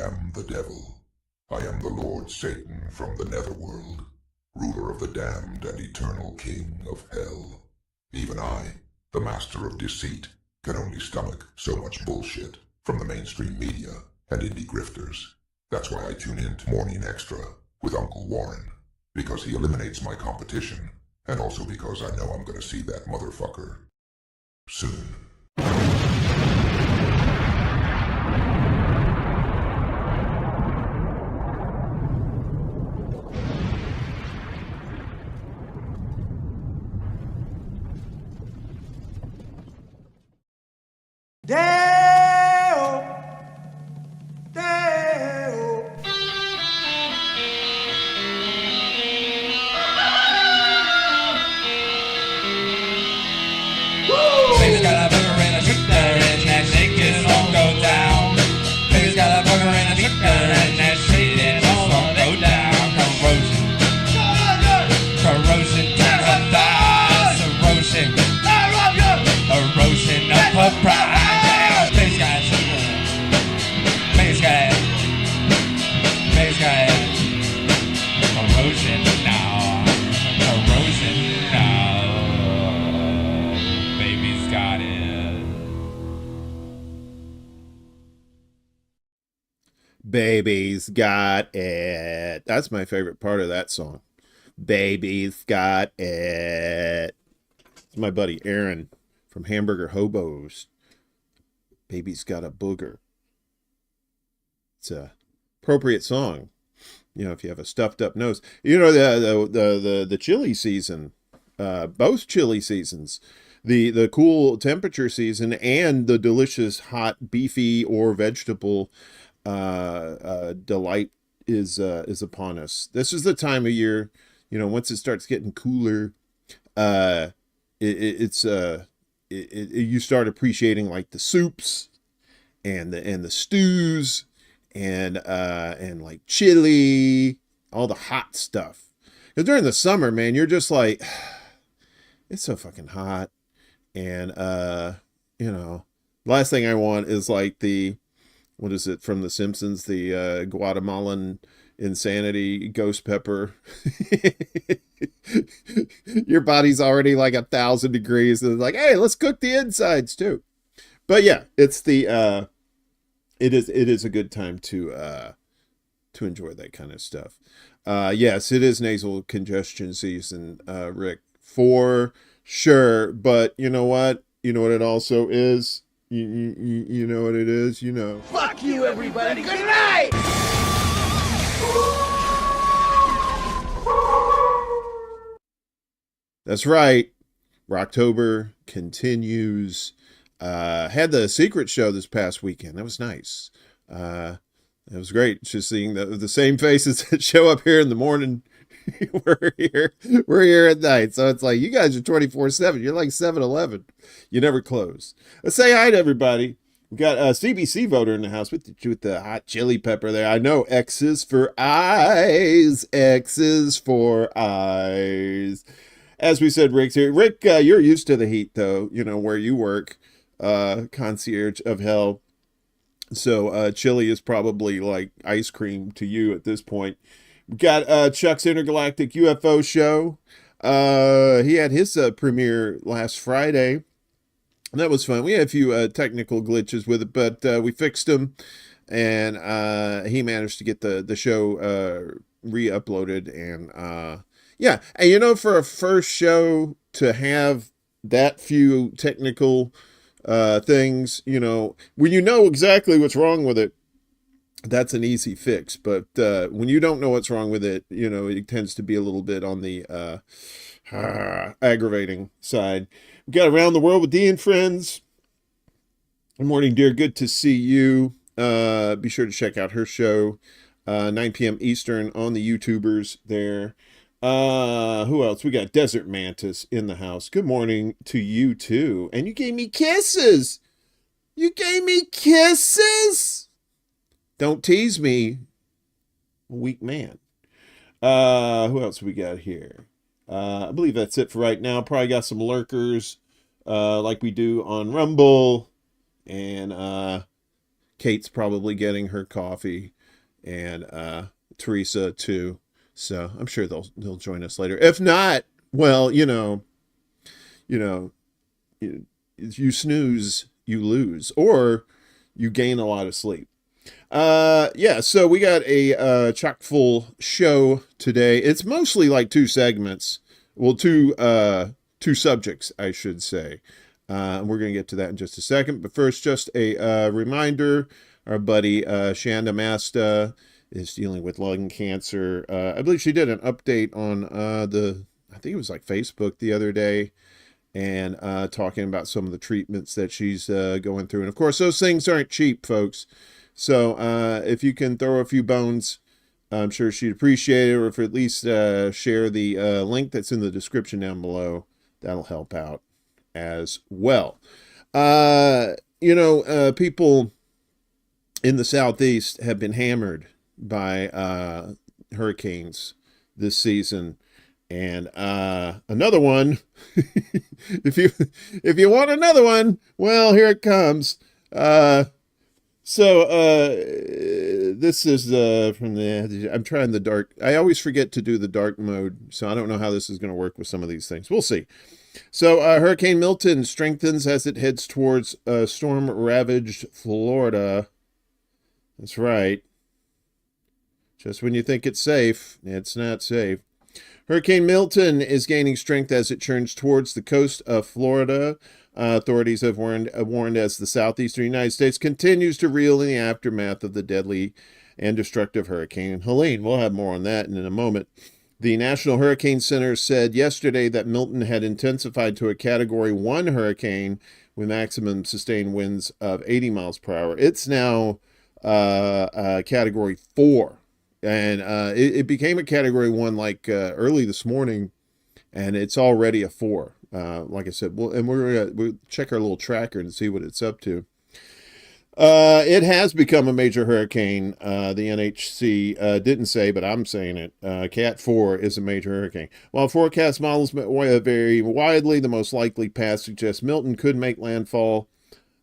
am the devil. I am the Lord Satan from the netherworld, ruler of the damned and eternal king of hell. Even I, the master of deceit, can only stomach so much bullshit from the mainstream media and indie grifters. That's why I tune in to Morning Extra with Uncle Warren, because he eliminates my competition, and also because I know I'm gonna see that motherfucker soon. Deo, Deo. Baby's got a burger and a sugar and that shake it all go down. Baby's got a burger and a sugar and that shake it all go down. Corrosion to her thighs, erosion of her pride. Baby's got sugar, baby's got corrosion now, baby's got it. Baby's got it. That's my favorite part of that song. Baby's got it. It's my buddy Aaron from Hamburger Hobos. Baby's got a booger. It's a appropriate song, you know, if you have a stuffed up nose. You know, the chili season, both chili seasons, the cool temperature season and the delicious hot beefy or vegetable delight is upon us. This is the time of year, you know, once it starts getting cooler, you start appreciating like the soups and the stews and like chili, all the hot stuff. Because during the summer, man, you're just like, it's so fucking hot. And, you know, last thing I want is like what is it from The Simpsons? The Guatemalan insanity ghost pepper. Your body's already like 1,000 degrees. And it's like, hey, let's cook the insides too. But yeah, it's it is a good time to enjoy that kind of stuff. Yes, it is nasal congestion season, Rick, for sure. But you know what? You know what it also is? You know what it is? You know. Fuck you, everybody. Good night. That's right. Rocktober continues. Had the secret show this past weekend. That was nice. It was great just seeing the same faces that show up here in the morning. We're here at night. So it's like, you guys are 24/7. You're like 7-Eleven. You never close. Let's say hi to everybody. We got a CBC voter in the house with the hot chili pepper there. I know X is for eyes. X is for eyes. As we said, Rick's here. Rick, you're used to the heat though, you know, where you work, concierge of hell. So chili is probably like ice cream to you at this point. We got Chuck's Intergalactic UFO show. He had his premiere last Friday. And that was fun. We had a few technical glitches with it, but we fixed them. And he managed to get the show re-uploaded. And yeah, and you know, for a first show to have that few technical things, you know, when you know exactly what's wrong with it, that's an easy fix. But when you don't know what's wrong with it, you know, it tends to be a little bit on the aggravating side. We got Around the World with Dee and Friends. Good morning, dear. Good to see you. Be sure to check out her show, 9 p.m. Eastern on the YouTubers there. Who else? We got Desert Mantis in the house. Good morning to you too. And you gave me kisses. You gave me kisses. Don't tease me, weak man. Who else we got here? I believe that's it for right now. Probably got some lurkers, like we do on Rumble, and Kate's probably getting her coffee, and Teresa too. So I'm sure they'll join us later. If not, well, you snooze, you lose, or you gain a lot of sleep. Yeah, so we got a chock full show today. It's mostly like two segments. Well, two subjects, I should say. We're going to get to that in just a second. But first, just a reminder, our buddy Chanda Masta is dealing with lung cancer. I believe she did an update on I think it was like Facebook the other day, and talking about some of the treatments that she's going through. And of course, those things aren't cheap, folks. So if you can throw a few bones, I'm sure she'd appreciate it, or if at least share the link that's in the description down below, that'll help out as well. People in the Southeast have been hammered by hurricanes this season. And another one, if you want another one, well, here it comes. This is from I'm trying the dark. I always forget to do the dark mode, so I don't know how this is going to work with some of these things. We'll see. So Hurricane Milton strengthens as it heads towards storm-ravaged Florida. That's right. Just when you think it's safe, it's not safe. Hurricane Milton is gaining strength as it churns towards the coast of Florida. Authorities have warned as the southeastern United States continues to reel in the aftermath of the deadly and destructive Hurricane Helene. We'll have more on that in a moment. The National Hurricane Center said yesterday that Milton had intensified to a Category 1 hurricane with maximum sustained winds of 80 miles per hour. It's now Category 4. And it became a Category 1 like early this morning, and it's already a 4. Like I said, we'll check our little tracker and see what it's up to. It has become a major hurricane. The NHC didn't say, but I'm saying it. Cat 4 is a major hurricane. While forecast models vary widely, the most likely path suggests Milton could make landfall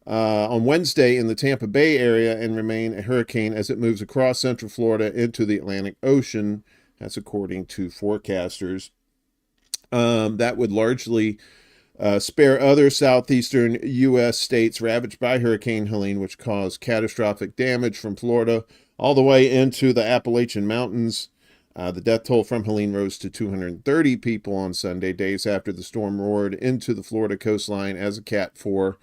on Wednesday in the Tampa Bay area and remain a hurricane as it moves across central Florida into the Atlantic Ocean. That's according to forecasters. That would largely spare other southeastern U.S. states ravaged by Hurricane Helene, which caused catastrophic damage from Florida all the way into the Appalachian Mountains. The death toll from Helene rose to 230 people on Sunday, days after the storm roared into the Florida coastline as a Cat 4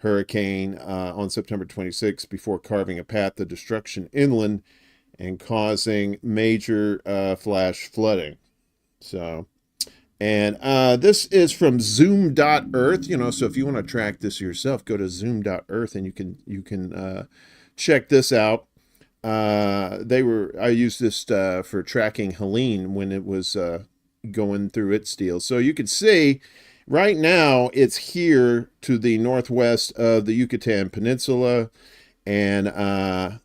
hurricane on September 26, before carving a path to destruction inland and causing major flash flooding. So, and this is from Zoom.Earth. So if you want to track this yourself, go to Zoom.Earth and you can check this out. I used this for tracking Helene when it was going through its deal. So you can see right now it's here to the northwest of the Yucatan Peninsula, and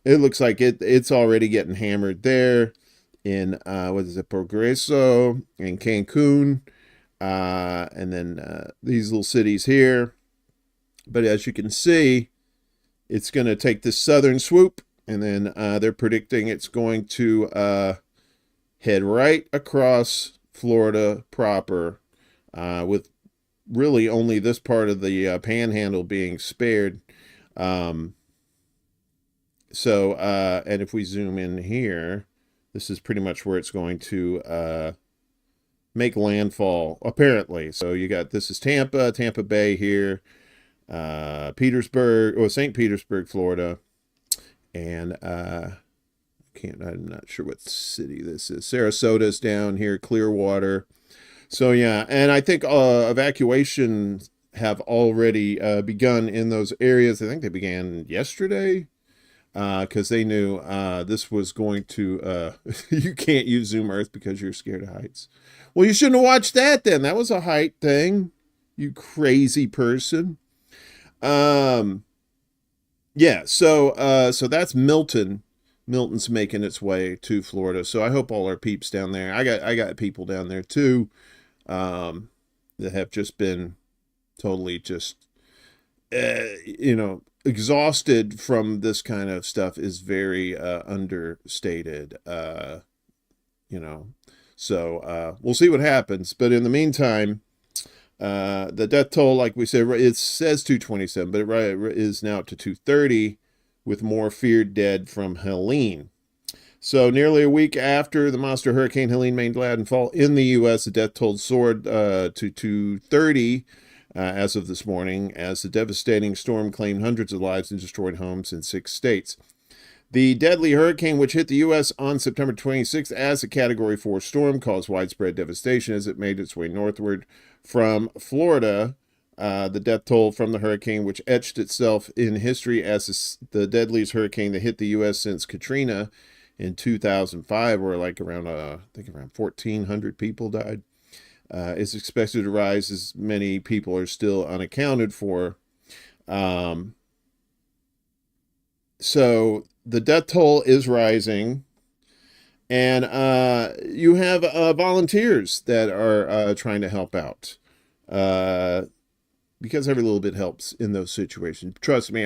it looks like it's already getting hammered there in Progreso and Cancun, and then these little cities here. But as you can see, it's going to take this southern swoop, and then they're predicting it's going to head right across Florida proper, with really only this part of the panhandle being spared. And if we zoom in here, this is pretty much where it's going to make landfall, apparently. So you got, this is Tampa Bay here, St. Petersburg, Florida, and I'm not sure what city this is. Sarasota's down here, Clearwater. So yeah, and I think evacuations have already begun in those areas. I think they began yesterday, because they knew this was going to, you can't use Zoom Earth because you're scared of heights. Well, you shouldn't have watched that then. That was a height thing, you crazy person. Yeah, so that's Milton. Milton's making its way to Florida. So I hope all our peeps down there, I got people down there too, that have just been totally just, exhausted from this kind of stuff is very understated, So we'll see what happens. But in the meantime, the death toll, like we said, it says 227, but it is now up to 230, with more feared dead from Helene. So nearly a week after the monster hurricane Helene made landfall in the U.S., the death toll soared to 230 as of this morning, as the devastating storm claimed hundreds of lives and destroyed homes in 6 states. The deadly hurricane, which hit the U.S. on September 26th as a Category 4 storm, caused widespread devastation as it made its way northward from Florida. The death toll from the hurricane, which etched itself in history as the deadliest hurricane that hit the U.S. since Katrina in 2005, where like around 1,400 people died, is expected to rise as many people are still unaccounted for. So the death toll is rising, and you have volunteers that are trying to help out, because every little bit helps in those situations. Trust me,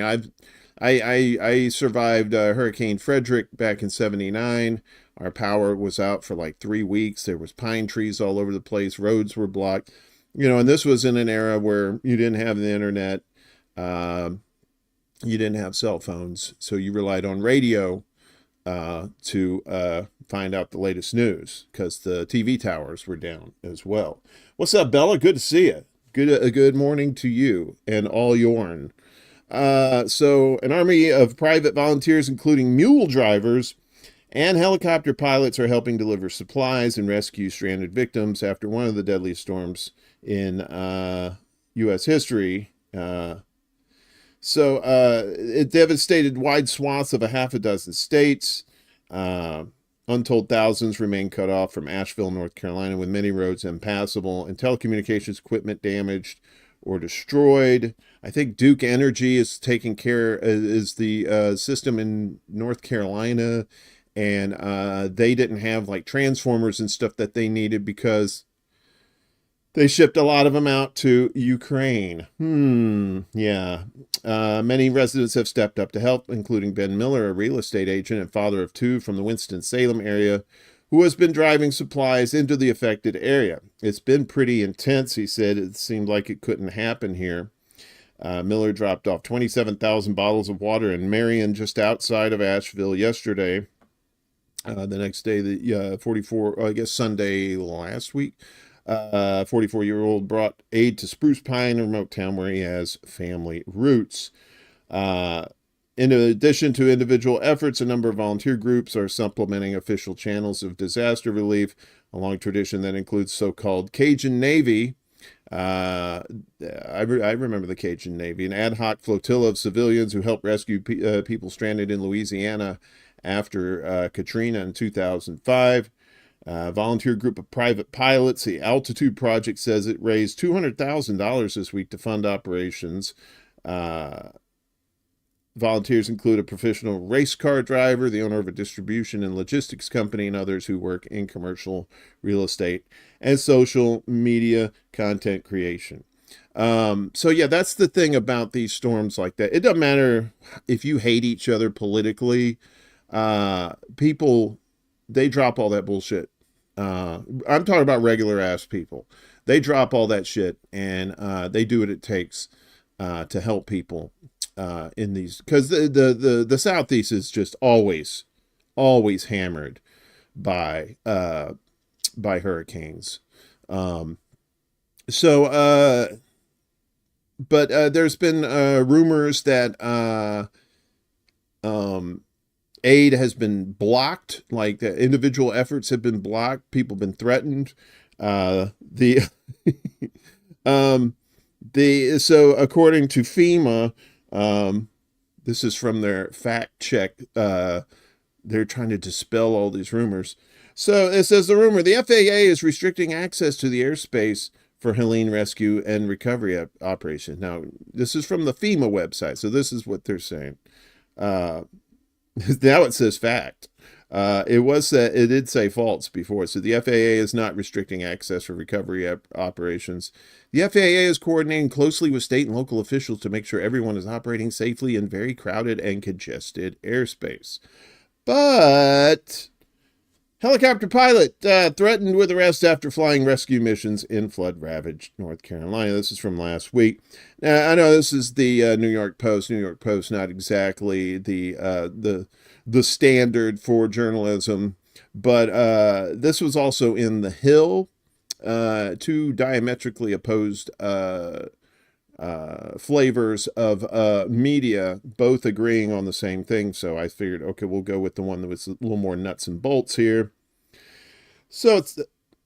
I survived Hurricane Frederick back in '79. Our power was out for like 3 weeks. There was pine trees all over the place. Roads were blocked. And this was in an era where you didn't have the internet. You didn't have cell phones. So you relied on radio to find out the latest news, because the TV towers were down as well. What's up, Bella? Good to see you. Good morning to you and all yourn. So an army of private volunteers, including mule drivers and helicopter pilots, are helping deliver supplies and rescue stranded victims after one of the deadliest storms in U.S. history. So it devastated wide swaths of a half a dozen states. Untold thousands remain cut off from Asheville, North Carolina, with many roads impassable and telecommunications equipment damaged or destroyed. I think Duke Energy is taking care, is the system in North Carolina, and they didn't have like transformers and stuff that they needed because they shipped a lot of them out to Ukraine. Yeah. Many residents have stepped up to help, including Ben Miller, a real estate agent and father of 2 from the Winston-Salem area, who has been driving supplies into the affected area. It's been pretty intense, he said. It seemed like it couldn't happen here. Miller dropped off 27,000 bottles of water in Marion, just outside of Asheville, yesterday. The next day, Sunday last week, 44-year-old brought aid to Spruce Pine, a remote town where he has family roots. In addition to individual efforts, a number of volunteer groups are supplementing official channels of disaster relief, a long tradition that includes so-called Cajun Navy. I remember the Cajun Navy, an ad hoc flotilla of civilians who helped rescue people stranded in Louisiana after Katrina in 2005. Volunteer group of private pilots. The Altitude Project says it raised $200,000 this week to fund operations. Volunteers include a professional race car driver, the owner of a distribution and logistics company, and others who work in commercial real estate and social media content creation. So yeah, that's the thing about these storms like that. It doesn't matter if you hate each other politically. People, they drop all that bullshit. I'm talking about regular ass people. They drop all that shit, and they do what it takes to help people in these, because the Southeast is just always hammered by hurricanes. But there's been rumors that aid has been blocked, like the individual efforts have been blocked. People have been threatened. So according to FEMA, this is from their fact check. They're trying to dispel all these rumors. So it says the rumor, the FAA is restricting access to the airspace for Helene rescue and recovery operation. Now, this is from the FEMA website. So this is what they're saying. Now it says fact. It did say false before. So the FAA is not restricting access for recovery operations. The FAA is coordinating closely with state and local officials to make sure everyone is operating safely in very crowded and congested airspace. But helicopter pilot threatened with arrest after flying rescue missions in flood-ravaged North Carolina. This is from last week. Now, I know this is the New York Post. New York Post, not exactly the standard for journalism, but this was also in The Hill. Two diametrically opposed flavors of media, both agreeing on the same thing. So I figured, okay, we'll go with the one that was a little more nuts and bolts here. So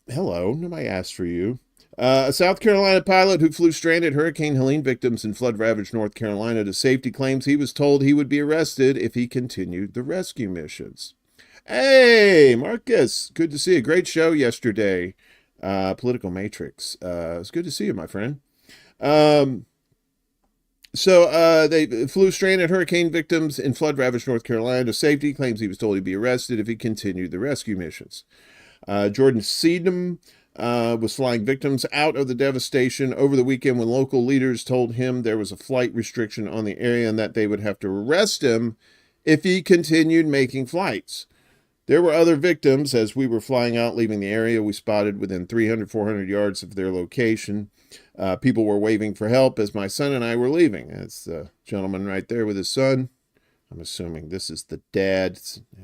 hello, nobody asked for you. A South Carolina pilot who flew stranded Hurricane Helene victims in flood-ravaged North Carolina to safety claims he was told he would be arrested if he continued the rescue missions. Hey, Marcus, good to see you. Great show yesterday. Political Matrix. It's good to see you, my friend. So they flew stranded hurricane victims in flood-ravaged North Carolina to safety. Claims he was told he'd be arrested if he continued the rescue missions. Jordan Seedham was flying victims out of the devastation over the weekend when local leaders told him there was a flight restriction on the area and that they would have to arrest him if he continued making flights. There were other victims. As we were flying out, leaving the area, we spotted within 300, 400 yards of their location. People were waving for help as my son and I were leaving. That's the gentleman right there with his son. I'm assuming this is the dad,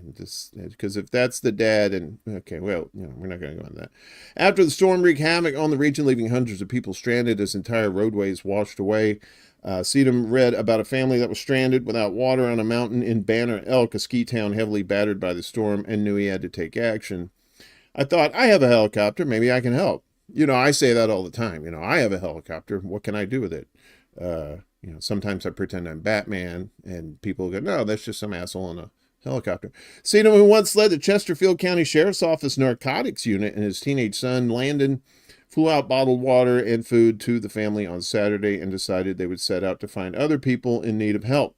because if that's the dad, and okay, well, we're not going to go into that. After the storm wreaked havoc on the region, leaving hundreds of people stranded as entire roadways washed away, Seedham read about a family that was stranded without water on a mountain in Banner Elk, a ski town heavily battered by the storm, and knew he had to take action. I thought, I have a helicopter, maybe I can help. I say that all the time. I have a helicopter. What can I do with it? Sometimes I pretend I'm Batman, and people go, no, that's just some asshole in a helicopter. Seedham, who once led the Chesterfield County Sheriff's Office narcotics unit, and his teenage son, Landon, flew out bottled water and food to the family on Saturday and decided they would set out to find other people in need of help.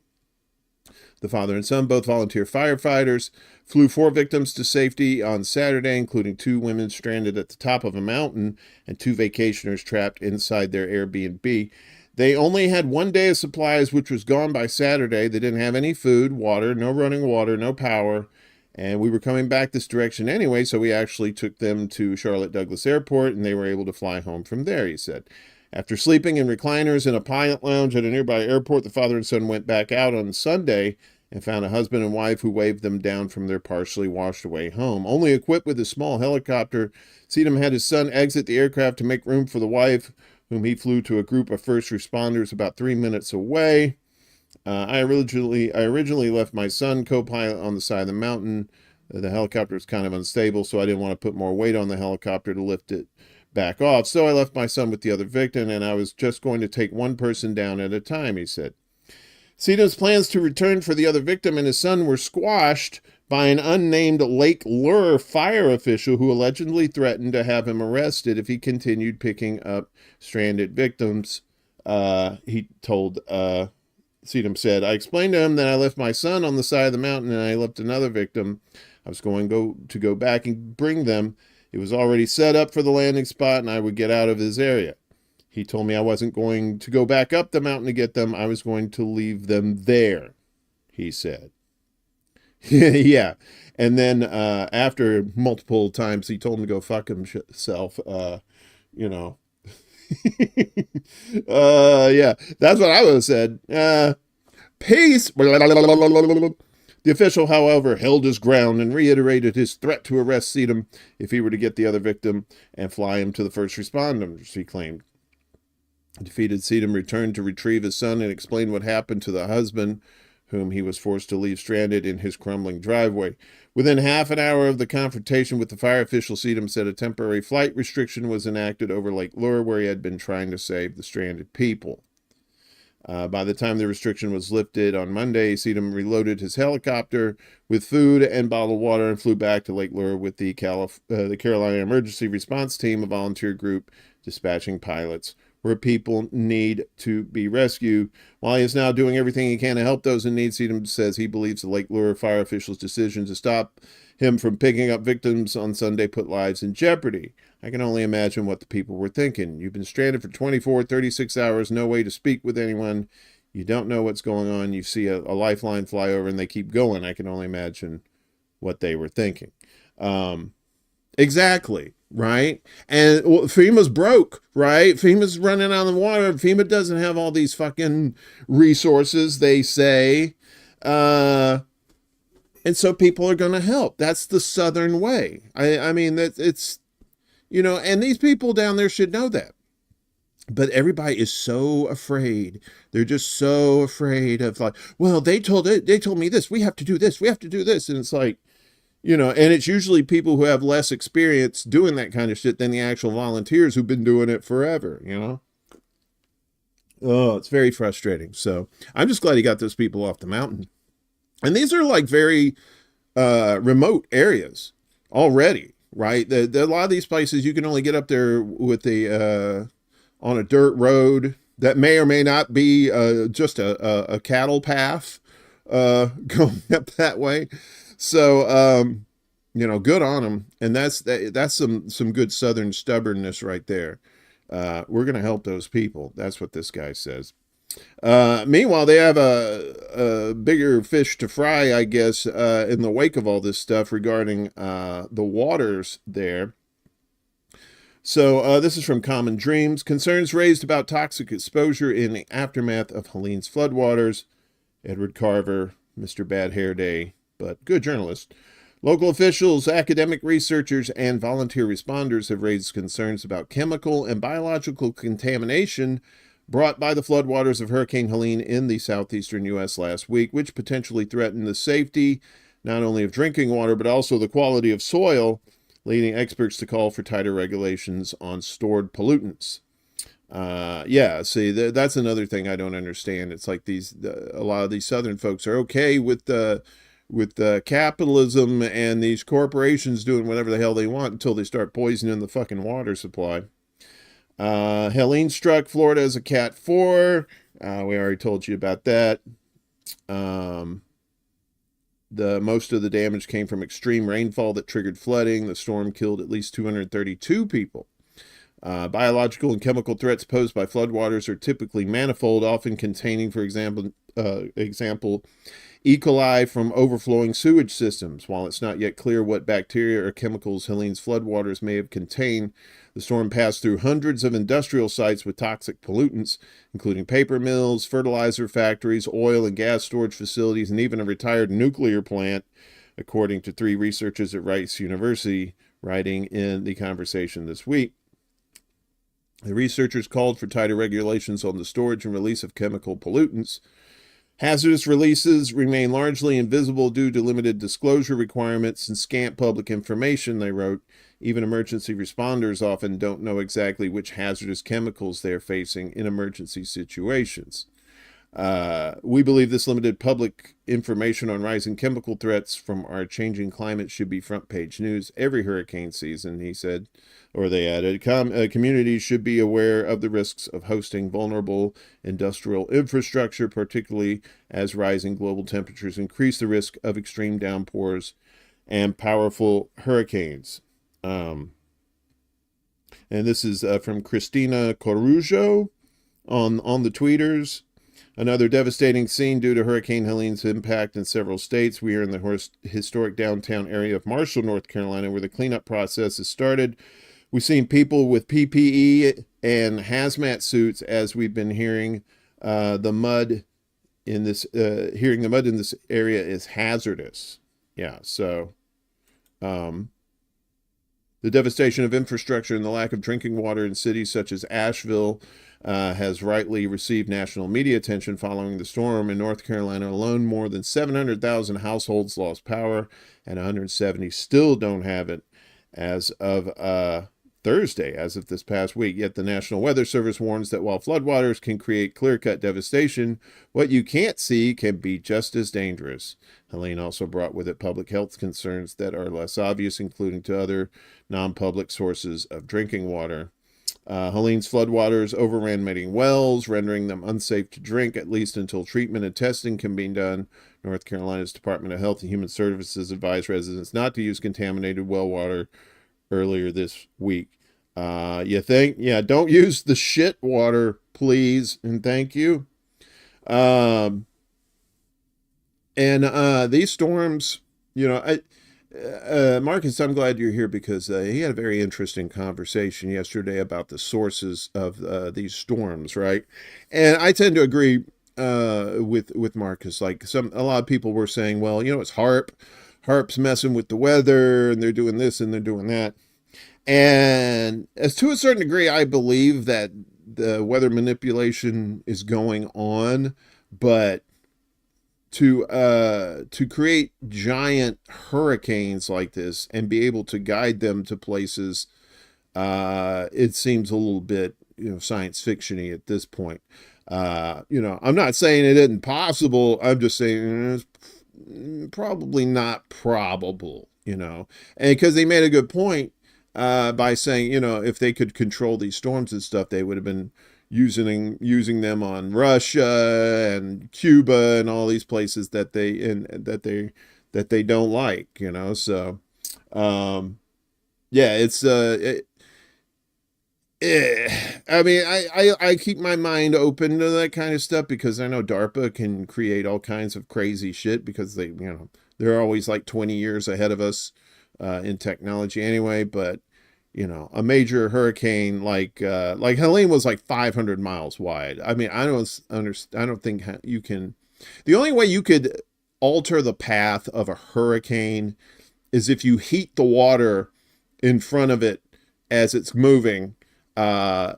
The father and son, both volunteer firefighters, flew 4 victims to safety on Saturday, including 2 women stranded at the top of a mountain and 2 vacationers trapped inside their Airbnb. They only had 1 day of supplies, which was gone by Saturday. They didn't have any food, water, no running water, no power. And we were coming back this direction anyway, so we actually took them to Charlotte Douglas Airport, and they were able to fly home from there, he said. After sleeping in recliners in a pilot lounge at a nearby airport, the father and son went back out on Sunday and found a husband and wife who waved them down from their partially washed away home. Only equipped with a small helicopter, Seedham had his son exit the aircraft to make room for the wife, whom he flew to a group of first responders about 3 minutes away. I originally left my son co-pilot on the side of the mountain. The helicopter was kind of unstable, so I didn't want to put more weight on the helicopter to lift it back off. So I left my son with the other victim, and I was just going to take one person down at a time, he said. Seedham's plans to return for the other victim and his son were squashed by an unnamed Lake Lure fire official who allegedly threatened to have him arrested if he continued picking up stranded victims. He told Seedham said, I explained to him that I left my son on the side of the mountain and I left another victim. I was going to go back and bring them. It was already set up for the landing spot and I would get out of his area. He told me I wasn't going to go back up the mountain to get them. I was going to leave them there, he said. Yeah. And then after multiple times he told him to go fuck himself, yeah, that's what I would have said. Peace. The official, however, held his ground and reiterated his threat to arrest Seedham if he were to get the other victim and fly him to the first responders, he claimed. Defeated Seedham returned to retrieve his son and explain what happened to the husband, whom he was forced to leave stranded in his crumbling driveway. Within half an hour of the confrontation with the fire official, Seedham said a temporary flight restriction was enacted over Lake Lure, where he had been trying to save the stranded people. By the time the restriction was lifted on Monday, Seedham reloaded his helicopter with food and bottled water and flew back to Lake Lure with the Carolina Emergency Response Team, a volunteer group dispatching pilots where people need to be rescued. While he is now doing everything he can to help those in need, Sedum says he believes the Lake Lure fire officials' decision to stop him from picking up victims on Sunday put lives in jeopardy. I can only imagine what the people were thinking. You've been stranded for 24, 36 hours, no way to speak with anyone. You don't know what's going on. You see a lifeline fly over and they keep going. I can only imagine what they were thinking. Exactly, right? And FEMA's broke, right? FEMA's running out of the water. FEMA doesn't have all these fucking resources, they say. And so people are going to help. That's the Southern way. I mean, it's, you know, and these people down there should know that. But everybody is so afraid. They're just so afraid of, like, well, they told me this. We have to do this. We have to do this. And it's like, you know, and it's usually people who have less experience doing that kind of shit than the actual volunteers who've been doing it forever, you know? Oh, it's very frustrating. So I'm just glad he got those people off the mountain. And these are like very remote areas already, right? A lot of these places you can only get up there with on a dirt road that may or may not be just a cattle path going up that way. So, you know, good on them. And that's some good Southern stubbornness right there. We're going to help those people. That's what this guy says. Meanwhile, they have a bigger fish to fry, I guess, in the wake of all this stuff regarding the waters there. So this is from Common Dreams. Concerns raised about toxic exposure in the aftermath of Helene's floodwaters. Edward Carver, Mr. Bad Hair Day, but good journalist. Local officials, academic researchers, and volunteer responders have raised concerns about chemical and biological contamination brought by the floodwaters of Hurricane Helene in the southeastern U.S. last week, which potentially threatened the safety not only of drinking water, but also the quality of soil, leading experts to call for tighter regulations on stored pollutants. Yeah, see, that's another thing I don't understand. It's like a lot of these Southern folks are okay with capitalism and these corporations doing whatever the hell they want until they start poisoning the fucking water supply. Helene struck Florida as a Cat 4. We already told you about that. Most of the damage came from extreme rainfall that triggered flooding. The storm killed at least 232 people. Biological and chemical threats posed by floodwaters are typically manifold, often containing, for example, E. coli from overflowing sewage systems. While it's not yet clear what bacteria or chemicals Helene's floodwaters may have contained, the storm passed through hundreds of industrial sites with toxic pollutants, including paper mills, fertilizer factories, oil and gas storage facilities, and even a retired nuclear plant, according to 3 researchers at Rice University writing in The Conversation this week. The researchers called for tighter regulations on the storage and release of chemical pollutants. Hazardous releases remain largely invisible due to limited disclosure requirements and scant public information, they wrote. Even emergency responders often don't know exactly which hazardous chemicals they're facing in emergency situations. We believe this limited public information on rising chemical threats from our changing climate should be front page news every hurricane season, he said, or they added. Communities should be aware of the risks of hosting vulnerable industrial infrastructure, particularly as rising global temperatures increase the risk of extreme downpours and powerful hurricanes. And this is from Christina Corujo on the tweeters. Another devastating scene due to Hurricane Helene's impact in several states. We are in the historic downtown area of Marshall, North Carolina, where the cleanup process has started. We've seen people with PPE and hazmat suits as we've been hearing the mud in this area is hazardous. Yeah, so the devastation of infrastructure and the lack of drinking water in cities such as Asheville has rightly received national media attention following the storm. In North Carolina alone, more than 700,000 households lost power, and 170 still don't have it as of Thursday, as of this past week. Yet the National Weather Service warns that while floodwaters can create clear-cut devastation, what you can't see can be just as dangerous. Helene also brought with it public health concerns that are less obvious, including to other non-public sources of drinking water. Helene's floodwaters overran many wells, rendering them unsafe to drink, at least until treatment and testing can be done. North Carolina's Department of Health and Human Services advised residents not to use contaminated well water earlier this week. You think? Yeah, don't use the shit water, please, and thank you. These storms, Marcus, I'm glad you're here because he had a very interesting conversation yesterday about the sources of these storms, right? And I tend to agree with Marcus. Like a lot of people were saying, well, it's HARP's messing with the weather, and they're doing this and they're doing that. And as to a certain degree, I believe that the weather manipulation is going on, but to create giant hurricanes like this and be able to guide them to places, it seems a little bit, science fiction-y at this point. I'm not saying it isn't possible. I'm just saying it's probably not probable, and because they made a good point, by saying, if they could control these storms and stuff, they would have been using them on Russia and Cuba and all these places that they don't like, So, yeah, it's I mean, I keep my mind open to that kind of stuff because I know DARPA can create all kinds of crazy shit because they're always like 20 years ahead of us in technology anyway. But a major hurricane like Helene was like 500 miles wide. I mean, I don't think you can. The only way you could alter the path of a hurricane is if you heat the water in front of it as it's moving to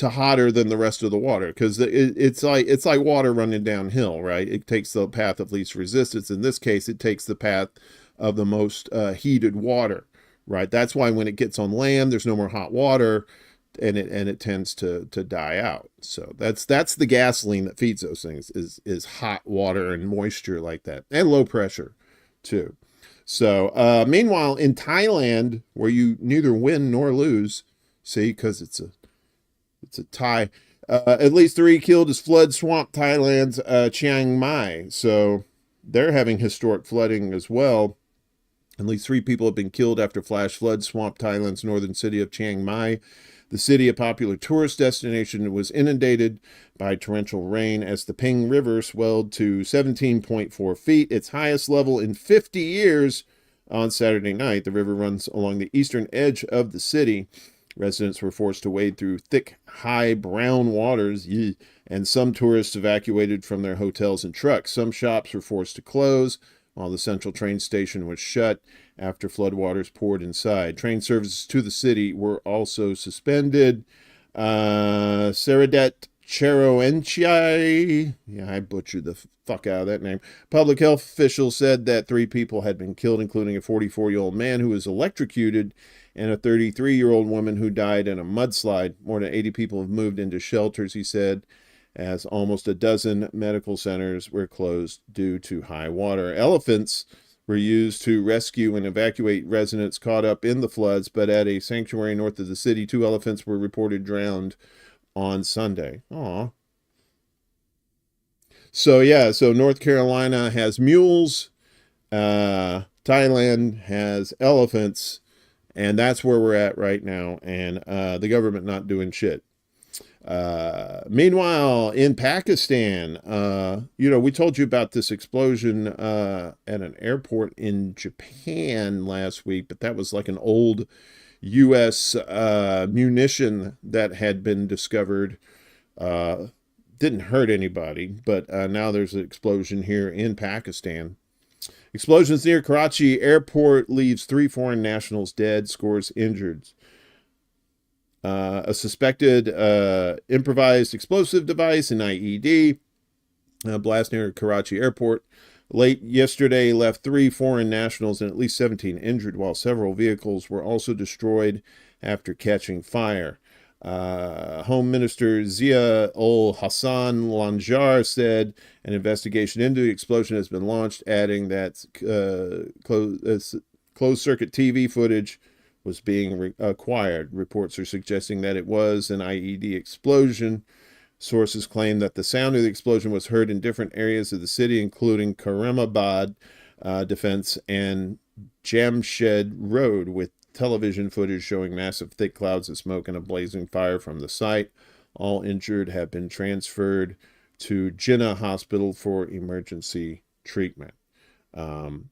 hotter than the rest of the water, because it's like water running downhill, right? It takes the path of least resistance. In this case, it takes the path of the most heated water, right? That's why when it gets on land, there's no more hot water, and it tends to die out. So that's the gasoline that feeds those things is hot water and moisture like that, and low pressure too. So meanwhile, in Thailand, where you neither win nor lose, see, because it's a tie. At least 3 killed as flood swamped Thailand's Chiang Mai. So they're having historic flooding as well. At least 3 people have been killed after flash floods swamped Thailand's northern city of Chiang Mai. The city, a popular tourist destination, was inundated by torrential rain as the Ping River swelled to 17.4 feet, its highest level in 50 years on Saturday night. The river runs along the eastern edge of the city. Residents were forced to wade through thick, high brown waters, and some tourists evacuated from their hotels and trucks. Some shops were forced to close, while the central train station was shut after floodwaters poured inside. Train services to the city were also suspended. Saradet Cheroenchai, I butchered the fuck out of that name. Public health officials said that 3 people had been killed, including a 44-year-old man who was electrocuted and a 33-year-old woman who died in a mudslide. More than 80 people have moved into shelters, he said, as almost a dozen medical centers were closed due to high water. Elephants were used to rescue and evacuate residents caught up in the floods, but at a sanctuary north of the city, 2 elephants were reported drowned on Sunday. Aw. So North Carolina has mules, Thailand has elephants, and that's where we're at right now, and the government not doing shit. Meanwhile, in Pakistan, we told you about this explosion at an airport in Japan last week, but that was like an old U.S. munition that had been discovered. Didn't hurt anybody, but now there's an explosion here in Pakistan. Explosions near Karachi airport leaves 3 foreign nationals dead, scores injured. A suspected improvised explosive device, an IED, blast near Karachi airport late yesterday left 3 foreign nationals and at least 17 injured, while several vehicles were also destroyed after catching fire. Home Minister Zia ul Hassan Lanjar said an investigation into the explosion has been launched, adding that closed-circuit TV footage was being acquired. Reports are suggesting that it was an IED explosion. Sources claim that the sound of the explosion was heard in different areas of the city, including Karimabad Defense and Jamshed Road, with television footage showing massive thick clouds of smoke and a blazing fire from the site. All injured have been transferred to Jinnah Hospital for emergency treatment. And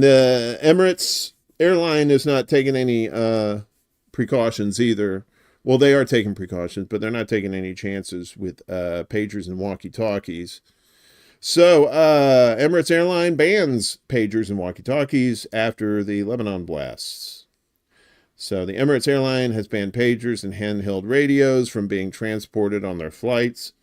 the Emirates airline is not taking any precautions either. Well, they are taking precautions, but they're not taking any chances with pagers and walkie-talkies. So Emirates Airline bans pagers and walkie-talkies after the Lebanon blasts. So the Emirates Airline has banned pagers and handheld radios from being transported on their flights.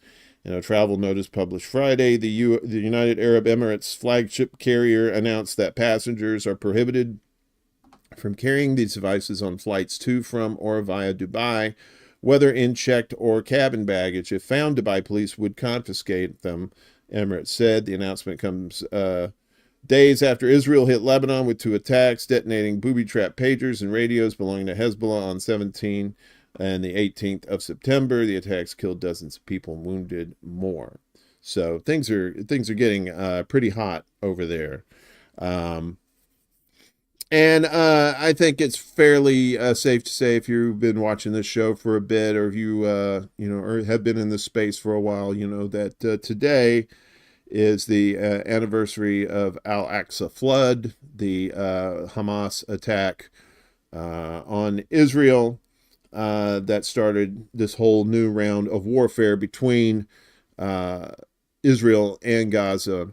In a travel notice published Friday, the United Arab Emirates flagship carrier announced that passengers are prohibited from carrying these devices on flights to, from, or via Dubai, whether in checked or cabin baggage. If found, Dubai police would confiscate them, Emirates said. The announcement comes days after Israel hit Lebanon with 2 attacks, detonating booby-trapped pagers and radios belonging to Hezbollah on 17 and the 18th of September. The attacks killed dozens of people and wounded more. So things are getting pretty hot over there. And I think it's fairly safe to say, if you've been watching this show for a bit, or if you or have been in this space for a while, you know that today is the anniversary of Al-Aqsa flood, the Hamas attack on Israel that started this whole new round of warfare between Israel and Gaza,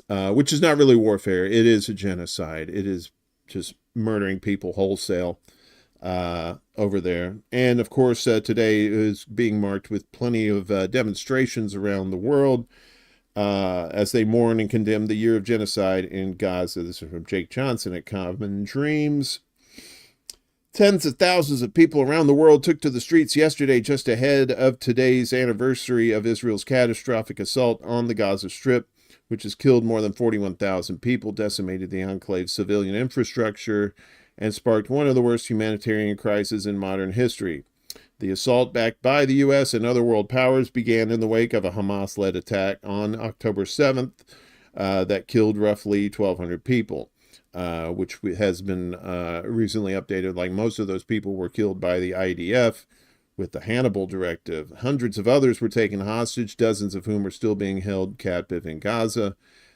which is not really warfare. It is a genocide. It is just murdering people wholesale over there. And of course, today is being marked with plenty of demonstrations around the world as they mourn and condemn the year of genocide in Gaza. This is from Jake Johnson at Common Dreams. Tens of thousands of people around the world took to the streets yesterday just ahead of today's anniversary of Israel's catastrophic assault on the Gaza Strip, which has killed more than 41,000 people, decimated the enclave's civilian infrastructure, and sparked one of the worst humanitarian crises in modern history. The assault, backed by the U.S. and other world powers, began in the wake of a Hamas-led attack on October 7th that killed roughly 1,200 people, which has been recently updated. Like, most of those people were killed by the IDF with the Hannibal Directive. Hundreds of others were taken hostage, dozens of whom are still being held captive in Gaza.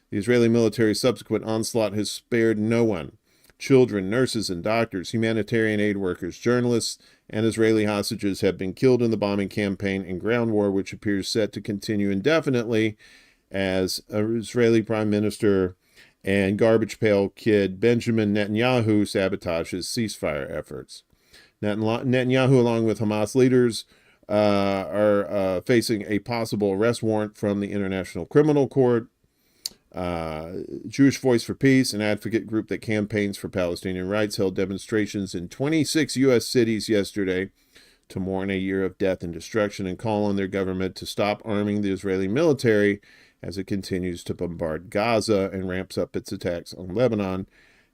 The Israeli military's subsequent onslaught has spared no one. Children, nurses and doctors, humanitarian aid workers, journalists, and Israeli hostages have been killed in the bombing campaign and ground war, which appears set to continue indefinitely as Israeli Prime Minister and garbage pail kid Benjamin Netanyahu sabotages ceasefire efforts. Netanyahu, along with Hamas leaders, are facing a possible arrest warrant from the International Criminal Court. Jewish Voice for Peace, an advocate group that campaigns for Palestinian rights, held demonstrations in 26 U.S. cities yesterday to mourn a year of death and destruction and call on their government to stop arming the Israeli military as it continues to bombard Gaza and ramps up its attacks on Lebanon.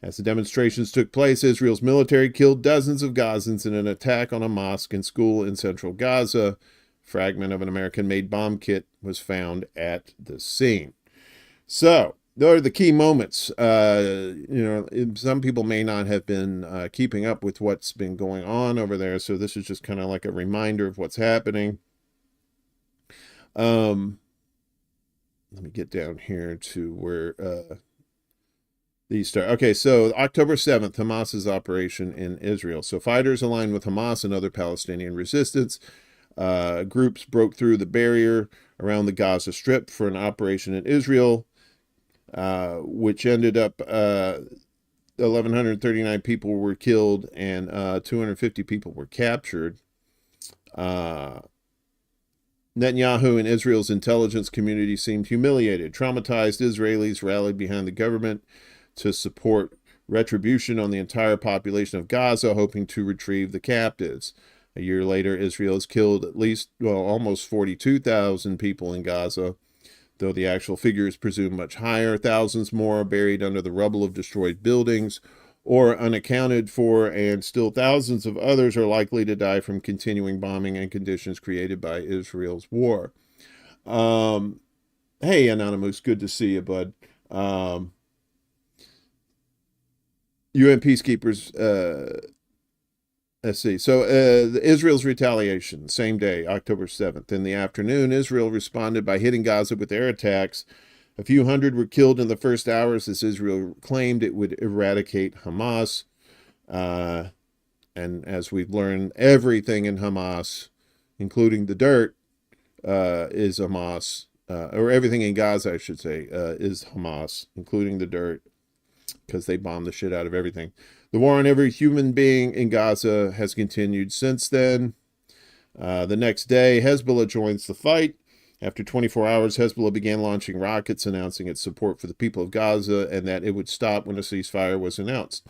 As the demonstrations took place, Israel's military killed dozens of Gazans in an attack on a mosque and school in central Gaza. A fragment of an American-made bomb kit was found at the scene. So, those are the key moments. Some people may not have been keeping up with what's been going on over there, so this is just kind of like a reminder of what's happening. Let me get down here to where these start. Okay, so October 7th, Hamas's operation in Israel. So fighters aligned with Hamas and other Palestinian resistance groups broke through the barrier around the Gaza Strip for an operation in Israel, which ended up 1,139 people were killed and 250 people were captured. Netanyahu and Israel's intelligence community seemed humiliated. Traumatized Israelis rallied behind the government to support retribution on the entire population of Gaza, hoping to retrieve the captives. A year later, Israel has killed almost 42,000 people in Gaza. though the actual figure is presumed much higher. Thousands more are buried under the rubble of destroyed buildings or unaccounted for, and still thousands of others are likely to die from continuing bombing and conditions created by Israel's war. Hey, Anonymous, good to see you, bud. UN peacekeepers, let's see. So Israel's retaliation, same day, October 7th. In the afternoon, Israel responded by hitting Gaza with air attacks. A few hundred were killed in the first hours as Israel claimed it would eradicate Hamas. And as we've learned, everything in Hamas, including the dirt, is Hamas. Or everything in Gaza, I should say, is Hamas, including the dirt, because they bombed the shit out of everything. The war on every human being in Gaza has continued since then. The next day, Hezbollah joins the fight. After 24 hours, Hezbollah began launching rockets, announcing its support for the people of Gaza and that it would stop when a ceasefire was announced.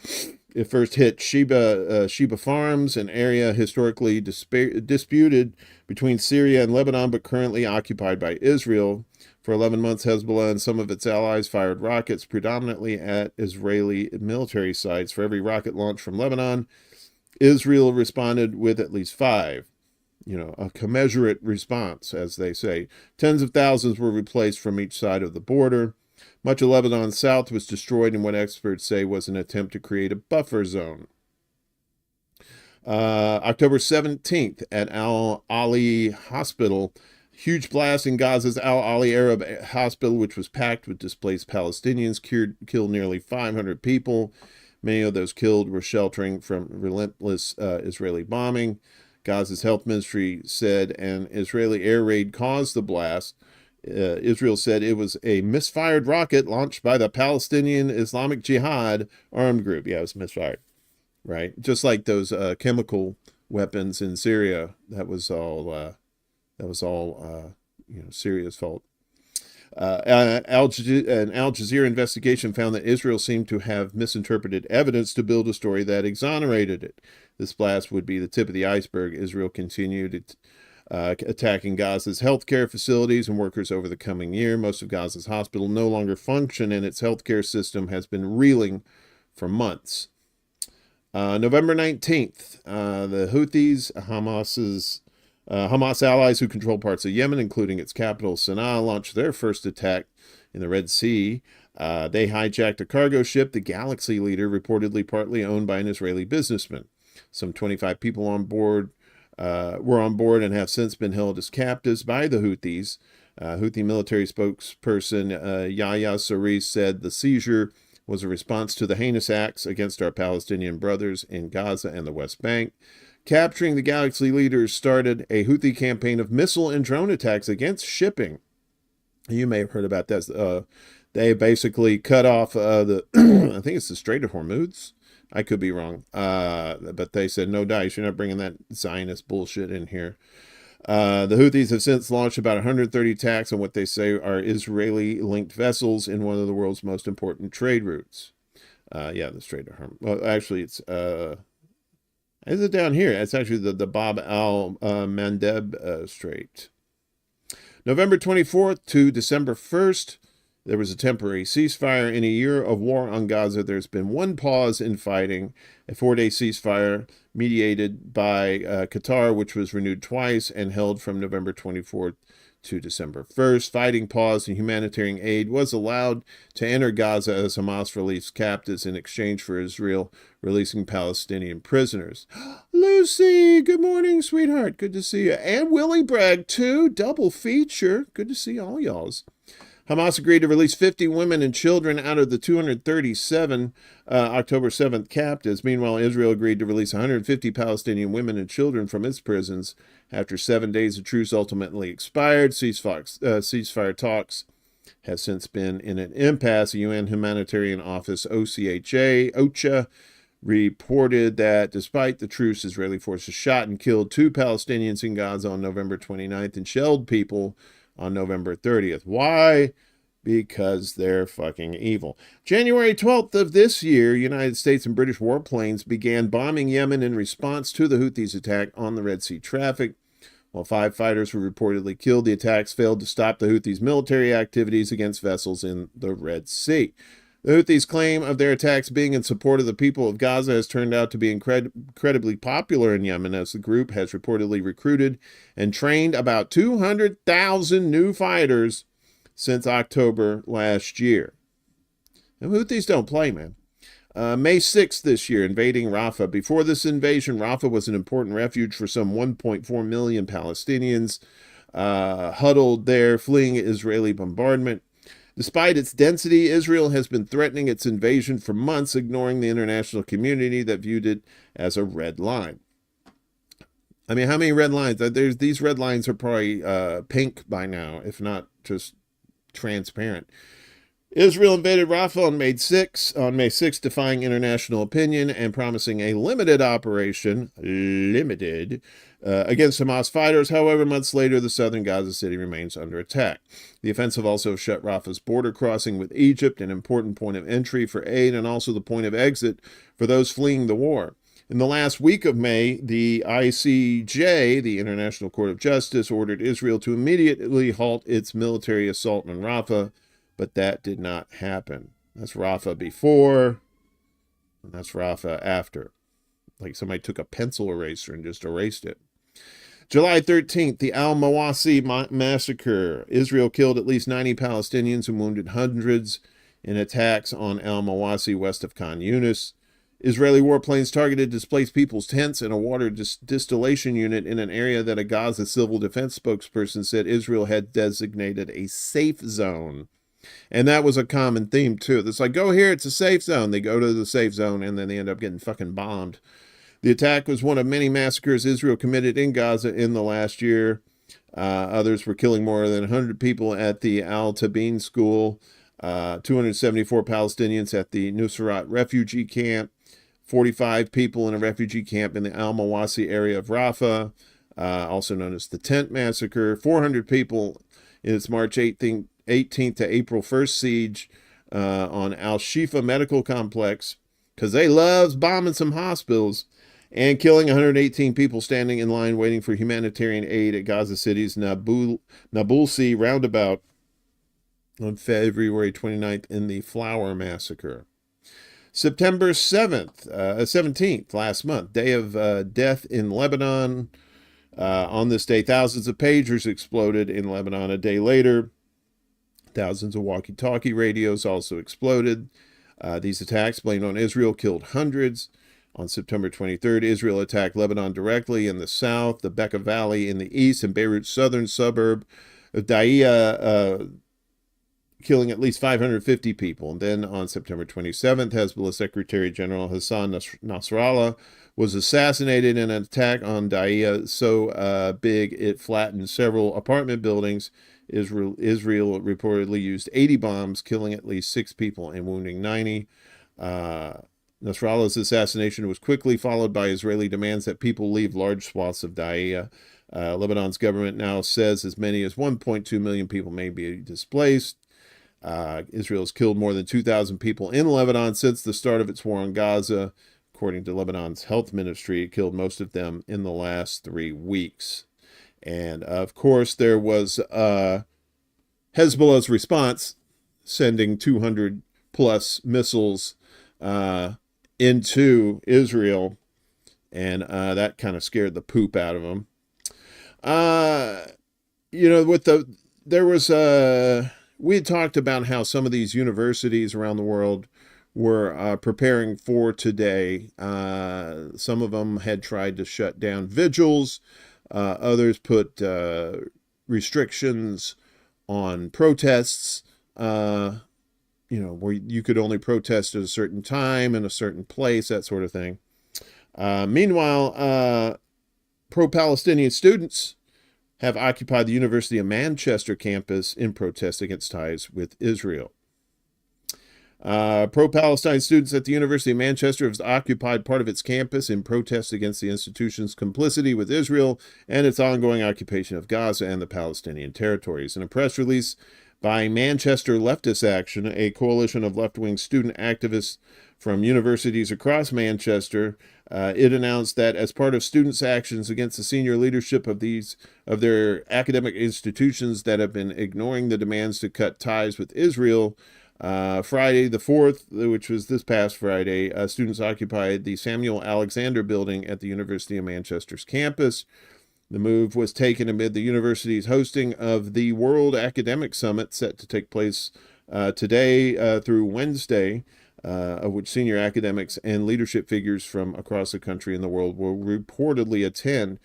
It first hit Sheba Farms, an area historically disputed between Syria and Lebanon, but currently occupied by Israel. For 11 months, Hezbollah and some of its allies fired rockets predominantly at Israeli military sites. For every rocket launched from Lebanon, Israel responded with at least 5. A commensurate response, as they say. Tens of thousands were replaced from each side of the border. Much of Lebanon's south was destroyed in what experts say was an attempt to create a buffer zone. October 17th at Al-Ali Hospital, huge blast in Gaza's Al-Ali Arab Hospital, which was packed with displaced Palestinians, killed nearly 500 people. Many of those killed were sheltering from relentless Israeli bombing. Gaza's health ministry said an Israeli air raid caused the blast. Israel said it was a misfired rocket launched by the Palestinian Islamic Jihad armed group. Yeah, it was misfired, right? Just like those chemical weapons in Syria. That was all Syria's fault. An Al Jazeera investigation found that Israel seemed to have misinterpreted evidence to build a story that exonerated it. This blast would be the tip of the iceberg. Israel continued attacking Gaza's healthcare facilities and workers over the coming year. Most of Gaza's hospital no longer function, and its healthcare system has been reeling for months. November 19th, the Houthis, Hamas allies who control parts of Yemen, including its capital, Sana'a, launched their first attack in the Red Sea. They hijacked a cargo ship, the Galaxy Leader, reportedly partly owned by an Israeli businessman. Some 25 people were on board and have since been held as captives by the Houthis. Houthi military spokesperson Yahya Sarris said the seizure was a response to the heinous acts against our Palestinian brothers in Gaza and the West Bank. Capturing the Galaxy Leaders started a Houthi campaign of missile and drone attacks against shipping. You may have heard about that. They basically cut off I think it's the Strait of Hormuz. I could be wrong. But they said, no dice, you're not bringing that Zionist bullshit in here. The Houthis have since launched about 130 attacks on what they say are Israeli-linked vessels in one of the world's most important trade routes. The Strait of Hormuz. Well, actually, it's... is it down here? It's actually the Bab al-Mandeb Strait. November 24th to December 1st, there was a temporary ceasefire. In a year of war on Gaza, there's been one pause in fighting, a 4-day ceasefire mediated by Qatar, which was renewed twice and held from November 24th to December 1st. Fighting paused and humanitarian aid was allowed to enter Gaza as Hamas released captives in exchange for Israel releasing Palestinian prisoners. Lucy, good morning, sweetheart. Good to see you. And Willie Bragg, too. Double feature. Good to see all y'alls. Hamas agreed to release 50 women and children out of the 237 October 7th captives. Meanwhile, Israel agreed to release 150 Palestinian women and children from its prisons after 7 days of truce ultimately expired. Ceasefire talks have since been in an impasse. The UN Humanitarian Office, OCHA, reported that despite the truce, Israeli forces shot and killed 2 Palestinians in Gaza on November 29th and shelled people on November 30th. Why? Because they're fucking evil. January 12th of this year, United States and British warplanes began bombing Yemen in response to the Houthis' attack on the Red Sea traffic. While 5 fighters were reportedly killed, the attacks failed to stop the Houthis' military activities against vessels in the Red Sea. The Houthis' claim of their attacks being in support of the people of Gaza has turned out to be incredibly popular in Yemen, as the group has reportedly recruited and trained about 200,000 new fighters since October last year. The Houthis don't play, man. May 6th this year, invading Rafah. Before this invasion, Rafah was an important refuge for some 1.4 million Palestinians huddled there, fleeing Israeli bombardment. Despite its density, Israel has been threatening its invasion for months, ignoring the international community that viewed it as a red line. I mean, how many red lines? These red lines are probably pink by now, if not just transparent. Israel invaded Rafah on May 6th, defying international opinion and promising a limited operation, against Hamas fighters. However, months later, the southern Gaza city remains under attack. The offensive also shut Rafah's border crossing with Egypt, an important point of entry for aid and also the point of exit for those fleeing the war. In the last week of May, the ICJ, the International Court of Justice, ordered Israel to immediately halt its military assault on Rafah, but that did not happen. That's Rafah before, and that's Rafah after. Like somebody took a pencil eraser and just erased it. July 13th, the Al-Mawasi massacre. Israel killed at least 90 Palestinians and wounded hundreds in attacks on Al-Mawasi west of Khan Yunis. Israeli warplanes targeted displaced people's tents and a water distillation unit in an area that a Gaza civil defense spokesperson said Israel had designated a safe zone. And that was a common theme, too. It's like, go here, it's a safe zone. They go to the safe zone, and then they end up getting fucking bombed. The attack was one of many massacres Israel committed in Gaza in the last year. Others were killing more than 100 people at the Al-Tabeen school, 274 Palestinians at the Nusrat refugee camp, 45 people in a refugee camp in the Al-Mawasi area of Rafah, also known as the Tent Massacre, 400 people in its March 18th to April 1st siege on Al-Shifa Medical Complex, because they loves bombing some hospitals, and killing 118 people standing in line waiting for humanitarian aid at Gaza City's Nabulsi roundabout on February 29th in the Flower Massacre. September 17th, last month, day of death in Lebanon. On this day, thousands of pagers exploded in Lebanon. A day later, thousands of walkie-talkie radios also exploded. These attacks, blamed on Israel, killed hundreds. On September 23rd, Israel attacked Lebanon directly in the south, the Bekaa Valley in the east, and Beirut's southern suburb of Dahiya, killing at least 550 people. And then on September 27th, Hezbollah Secretary General Hassan Nasrallah was assassinated in an attack on Dahiya so big it flattened several apartment buildings. Israel reportedly used 80 bombs, killing at least 6 people and wounding 90. Nasrallah's assassination was quickly followed by Israeli demands that people leave large swaths of Dahiya. Lebanon's government now says as many as 1.2 million people may be displaced. Israel has killed more than 2,000 people in Lebanon since the start of its war on Gaza. According to Lebanon's health ministry, it killed most of them in the last 3 weeks. And, of course, there was Hezbollah's response, sending 200-plus missiles into Israel, and that kind of scared the poop out of them. We had talked about how some of these universities around the world were preparing for today. Some of them had tried to shut down vigils. Others put restrictions on protests, where you could only protest at a certain time in a certain place, that sort of thing. Meanwhile, pro-Palestinian students have occupied the University of Manchester campus in protest against ties with Israel. Pro-Palestine students at the University of Manchester have occupied part of its campus in protest against the institution's complicity with Israel and its ongoing occupation of Gaza and the Palestinian territories. In a press release by Manchester Leftist Action, a coalition of left-wing student activists from universities across Manchester. It announced that as part of students' actions against the senior leadership of their academic institutions that have been ignoring the demands to cut ties with Israel, Friday the 4th, which was this past Friday, students occupied the Samuel Alexander building at the University of Manchester's campus. The move was taken amid the university's hosting of the World Academic Summit set to take place today through Wednesday, of which senior academics and leadership figures from across the country and the world will reportedly attend,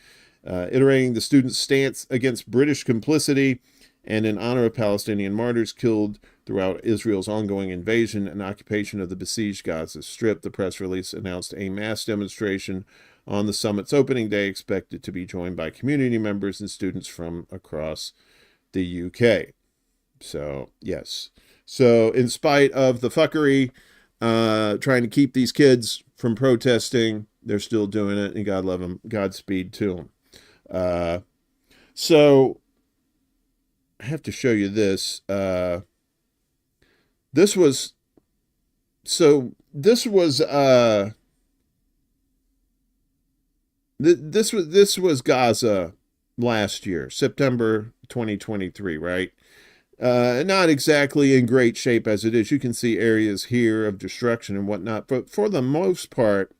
iterating the students' stance against British complicity and in honor of Palestinian martyrs killed throughout Israel's ongoing invasion and occupation of the besieged Gaza Strip. The press release announced a mass demonstration on the summit's opening day, expected to be joined by community members and students from across the UK. So, yes. So, in spite of the fuckery, trying to keep these kids from protesting, they're still doing it, and God love them. Godspeed to them. So, I have to show you this. This was Gaza last year, September 2023, right? Not exactly in great shape as it is. You can see areas here of destruction and whatnot, but for the most part,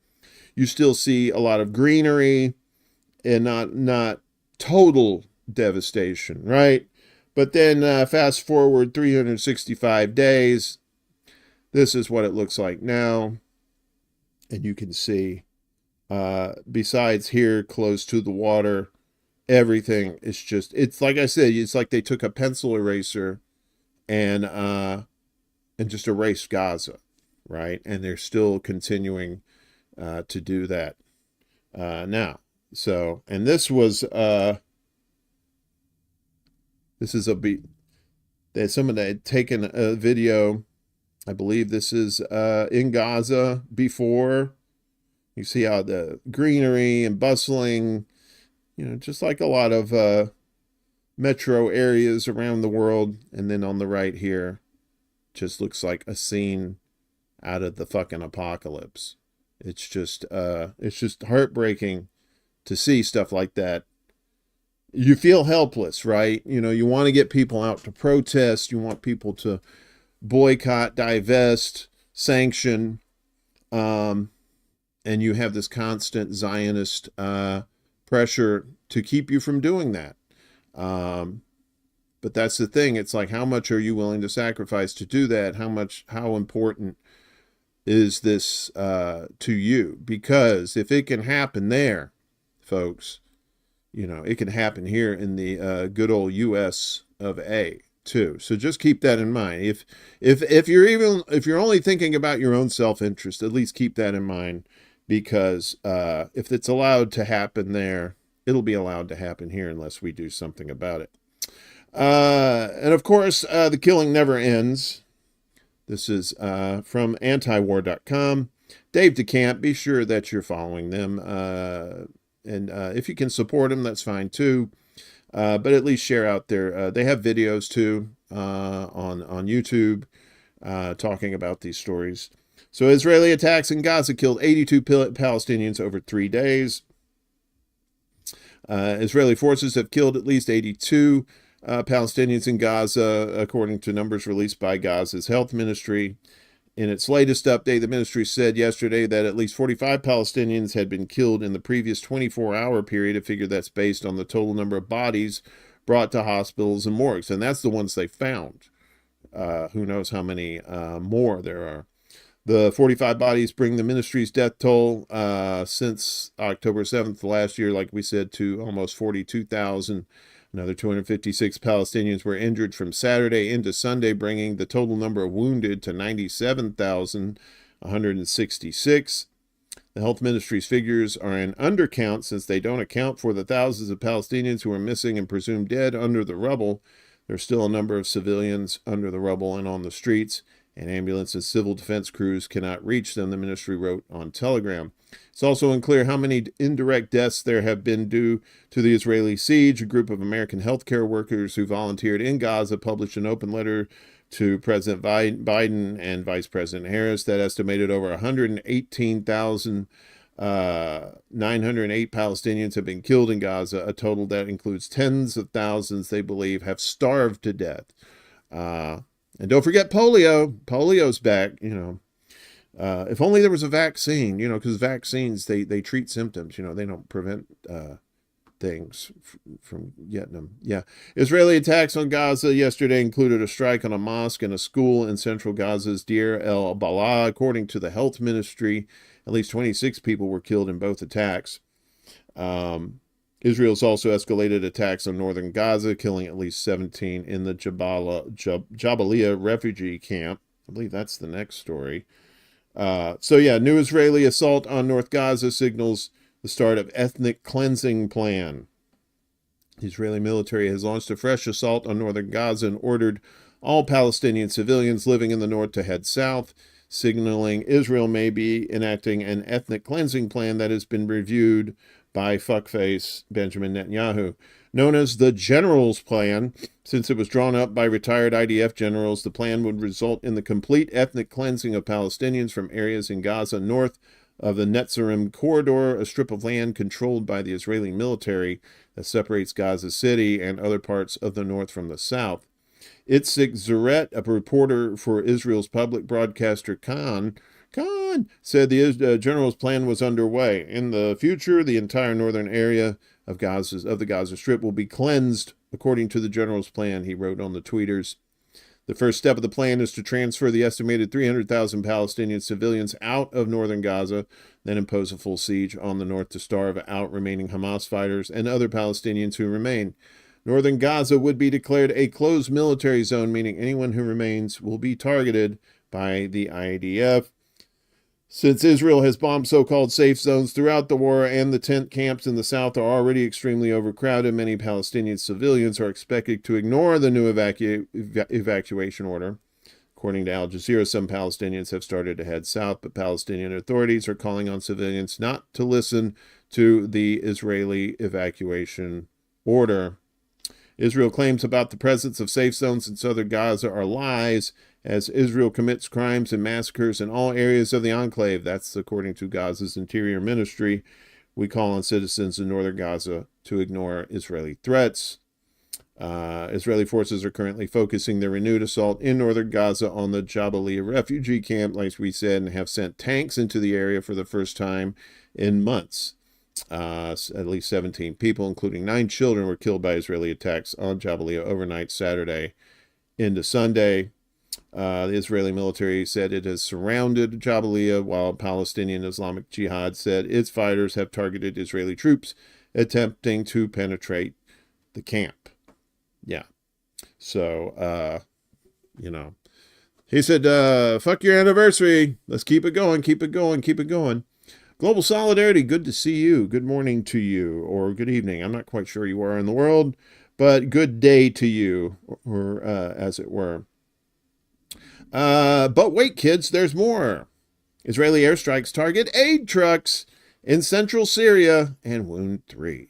you still see a lot of greenery and not total devastation, right? But then fast forward 365 days, this is what it looks like now. And you can see, besides here close to the water, everything is just, it's like I said, it's like they took a pencil eraser and just erased Gaza, right? And they're still continuing to do that now. So, and this was... This is someone that had taken a video. I believe this is in Gaza before. You see how the greenery and bustling, just like a lot of metro areas around the world. And then on the right here, just looks like a scene out of the fucking apocalypse. It's just heartbreaking to see stuff like that. You feel helpless, right? You want to get people out to protest. You want people to boycott, divest, sanction. And you have this constant Zionist pressure to keep you from doing that. But that's the thing. It's like, how much are you willing to sacrifice to do that? How important is this to you? Because if it can happen there, folks, it can happen here in the good old U.S. of A. too. So just keep that in mind. If you're only thinking about your own self-interest, at least keep that in mind, because if it's allowed to happen there, it'll be allowed to happen here unless we do something about it. And of course, the killing never ends. This is from antiwar.com. Dave DeCamp, be sure that you're following them. And if you can support them, that's fine too. But at least share out there. They have videos too on YouTube talking about these stories. So Israeli attacks in Gaza killed 82 Palestinians over 3 days. Israeli forces have killed at least 82 Palestinians in Gaza, according to numbers released by Gaza's health ministry. In its latest update, the ministry said yesterday that at least 45 Palestinians had been killed in the previous 24-hour period, a figure that's based on the total number of bodies brought to hospitals and morgues. And that's the ones they found. Who knows how many more there are. The 45 bodies bring the ministry's death toll since October 7th last year, like we said, to almost 42,000. Another 256 Palestinians were injured from Saturday into Sunday, bringing the total number of wounded to 97,166. The health ministry's figures are an undercount since they don't account for the thousands of Palestinians who are missing and presumed dead under the rubble. There's still a number of civilians under the rubble and on the streets. and ambulance and civil defense crews cannot reach them, the ministry wrote on Telegram. It's also unclear how many indirect deaths there have been due to the Israeli siege. A group of American healthcare workers who volunteered in Gaza published an open letter to President Biden and Vice President Harris that estimated over 118,908 Palestinians have been killed in Gaza, a total that includes tens of thousands they believe have starved to death. And don't forget polio. Polio's back, if only there was a vaccine, because vaccines, they treat symptoms, they don't prevent things from getting them. Yeah. Israeli attacks on Gaza yesterday included a strike on a mosque and a school in central Gaza's Deir el-Balah. According to the health ministry, at least 26 people were killed in both attacks. Israel's also escalated attacks on northern Gaza, killing at least 17 in the Jabalia refugee camp. I believe that's the next story. New Israeli assault on North Gaza signals the start of ethnic cleansing plan. The Israeli military has launched a fresh assault on northern Gaza and ordered all Palestinian civilians living in the north to head south, signaling Israel may be enacting an ethnic cleansing plan that has been reviewed by fuckface Benjamin Netanyahu. Known as the General's Plan, since it was drawn up by retired IDF generals, the plan would result in the complete ethnic cleansing of Palestinians from areas in Gaza north of the Netzarim corridor, a strip of land controlled by the Israeli military that separates Gaza City and other parts of the north from the south. Itzik Zaret, a reporter for Israel's public broadcaster Khan, said the general's plan was underway. In the future, the entire northern area of the Gaza Strip will be cleansed, according to the general's plan, he wrote on the tweeters. The first step of the plan is to transfer the estimated 300,000 Palestinian civilians out of northern Gaza, then impose a full siege on the north to starve out remaining Hamas fighters and other Palestinians who remain. Northern Gaza would be declared a closed military zone, meaning anyone who remains will be targeted by the IDF. Since Israel has bombed so-called safe zones throughout the war and the tent camps in the south are already extremely overcrowded, many Palestinian civilians are expected to ignore the new evacuation order. According to Al Jazeera, some Palestinians have started to head south, but Palestinian authorities are calling on civilians not to listen to the Israeli evacuation order. Israel claims about the presence of safe zones in southern Gaza are lies, as Israel commits crimes and massacres in all areas of the enclave. That's according to Gaza's interior ministry. We call on citizens in northern Gaza to ignore Israeli threats. Israeli forces are currently focusing their renewed assault in northern Gaza on the Jabalia refugee camp, like we said, and have sent tanks into the area for the first time in months. At least 17 people, including 9 children, were killed by Israeli attacks on Jabalia overnight Saturday into Sunday. The Israeli military said it has surrounded Jabalia, while Palestinian Islamic Jihad said its fighters have targeted Israeli troops attempting to penetrate the camp. Yeah. So, he said, fuck your anniversary. Let's keep it going, keep it going, keep it going. Global Solidarity, good to see you. Good morning to you, or good evening. I'm not quite sure you are in the world, but good day to you, or as it were. But wait, kids, there's more. Israeli airstrikes target aid trucks in central Syria and wound 3.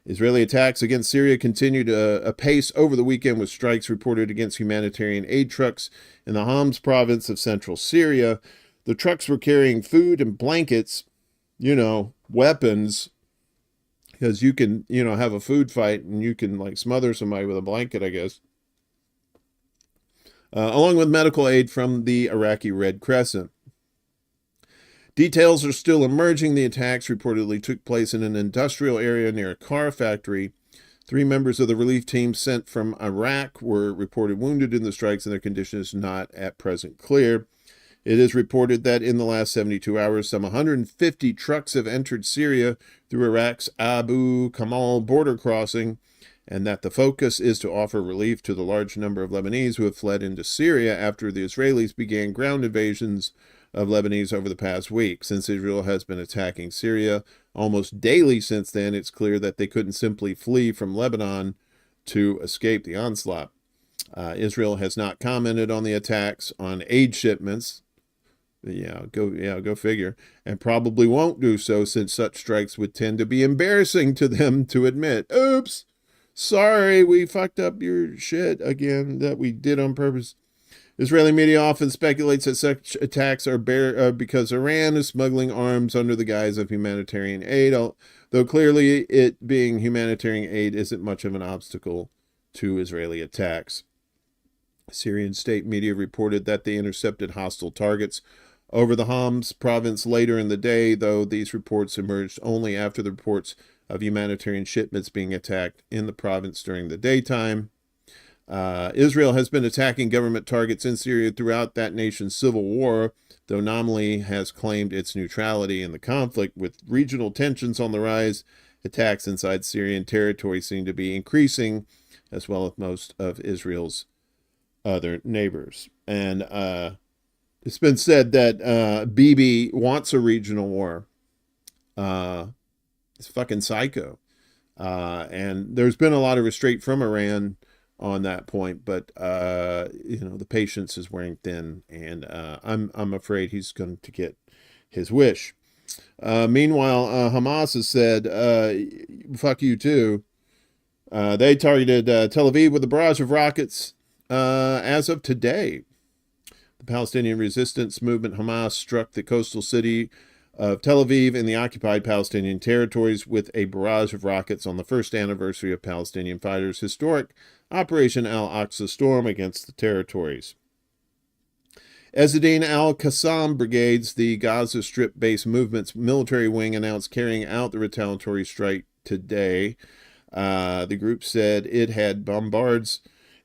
Israeli attacks against Syria continued apace over the weekend, with strikes reported against humanitarian aid trucks in the Homs province of central Syria. The trucks were carrying food and blankets, weapons, because you can, have a food fight and you can smother somebody with a blanket, I guess. Along with medical aid from the Iraqi Red Crescent. Details are still emerging. The attacks reportedly took place in an industrial area near a car factory. 3 members of the relief team sent from Iraq were reported wounded in the strikes, and their condition is not at present clear. It is reported that in the last 72 hours, some 150 trucks have entered Syria through Iraq's Abu Kamal border crossing, and that the focus is to offer relief to the large number of Lebanese who have fled into Syria after the Israelis began ground invasions of Lebanese over the past week. Since Israel has been attacking Syria almost daily since then, it's clear that they couldn't simply flee from Lebanon to escape the onslaught. Israel has not commented on the attacks on aid shipments. Go figure. And probably won't do so, since such strikes would tend to be embarrassing to them to admit. Oops, sorry, we fucked up your shit again that we did on purpose. Israeli media often speculates that such attacks are because Iran is smuggling arms under the guise of humanitarian aid, though clearly it being humanitarian aid isn't much of an obstacle to Israeli attacks. Syrian state media reported that they intercepted hostile targets over the Homs province later in the day, though these reports emerged only after the reports of humanitarian shipments being attacked in the province during the daytime. Israel has been attacking government targets in Syria throughout that nation's civil war, though nominally has claimed its neutrality in the conflict. With regional tensions on the rise, attacks inside Syrian territory seem to be increasing, as well as most of Israel's other neighbors. And it's been said that Bibi wants a regional war. It's fucking psycho. And there's been a lot of restraint from Iran on that point, but the patience is wearing thin, and I'm afraid he's going to get his wish. Meanwhile, Hamas has said, "Fuck you too." They targeted Tel Aviv with a barrage of rockets as of today. The Palestinian resistance movement Hamas struck the coastal city of Tel Aviv in the occupied Palestinian territories with a barrage of rockets on the first anniversary of Palestinian fighters' historic Operation Al-Aqsa Storm against the territories. Ezzedine al-Qassam brigades, the Gaza Strip-based movement's military wing, announced carrying out the retaliatory strike today. The group said it had bombarded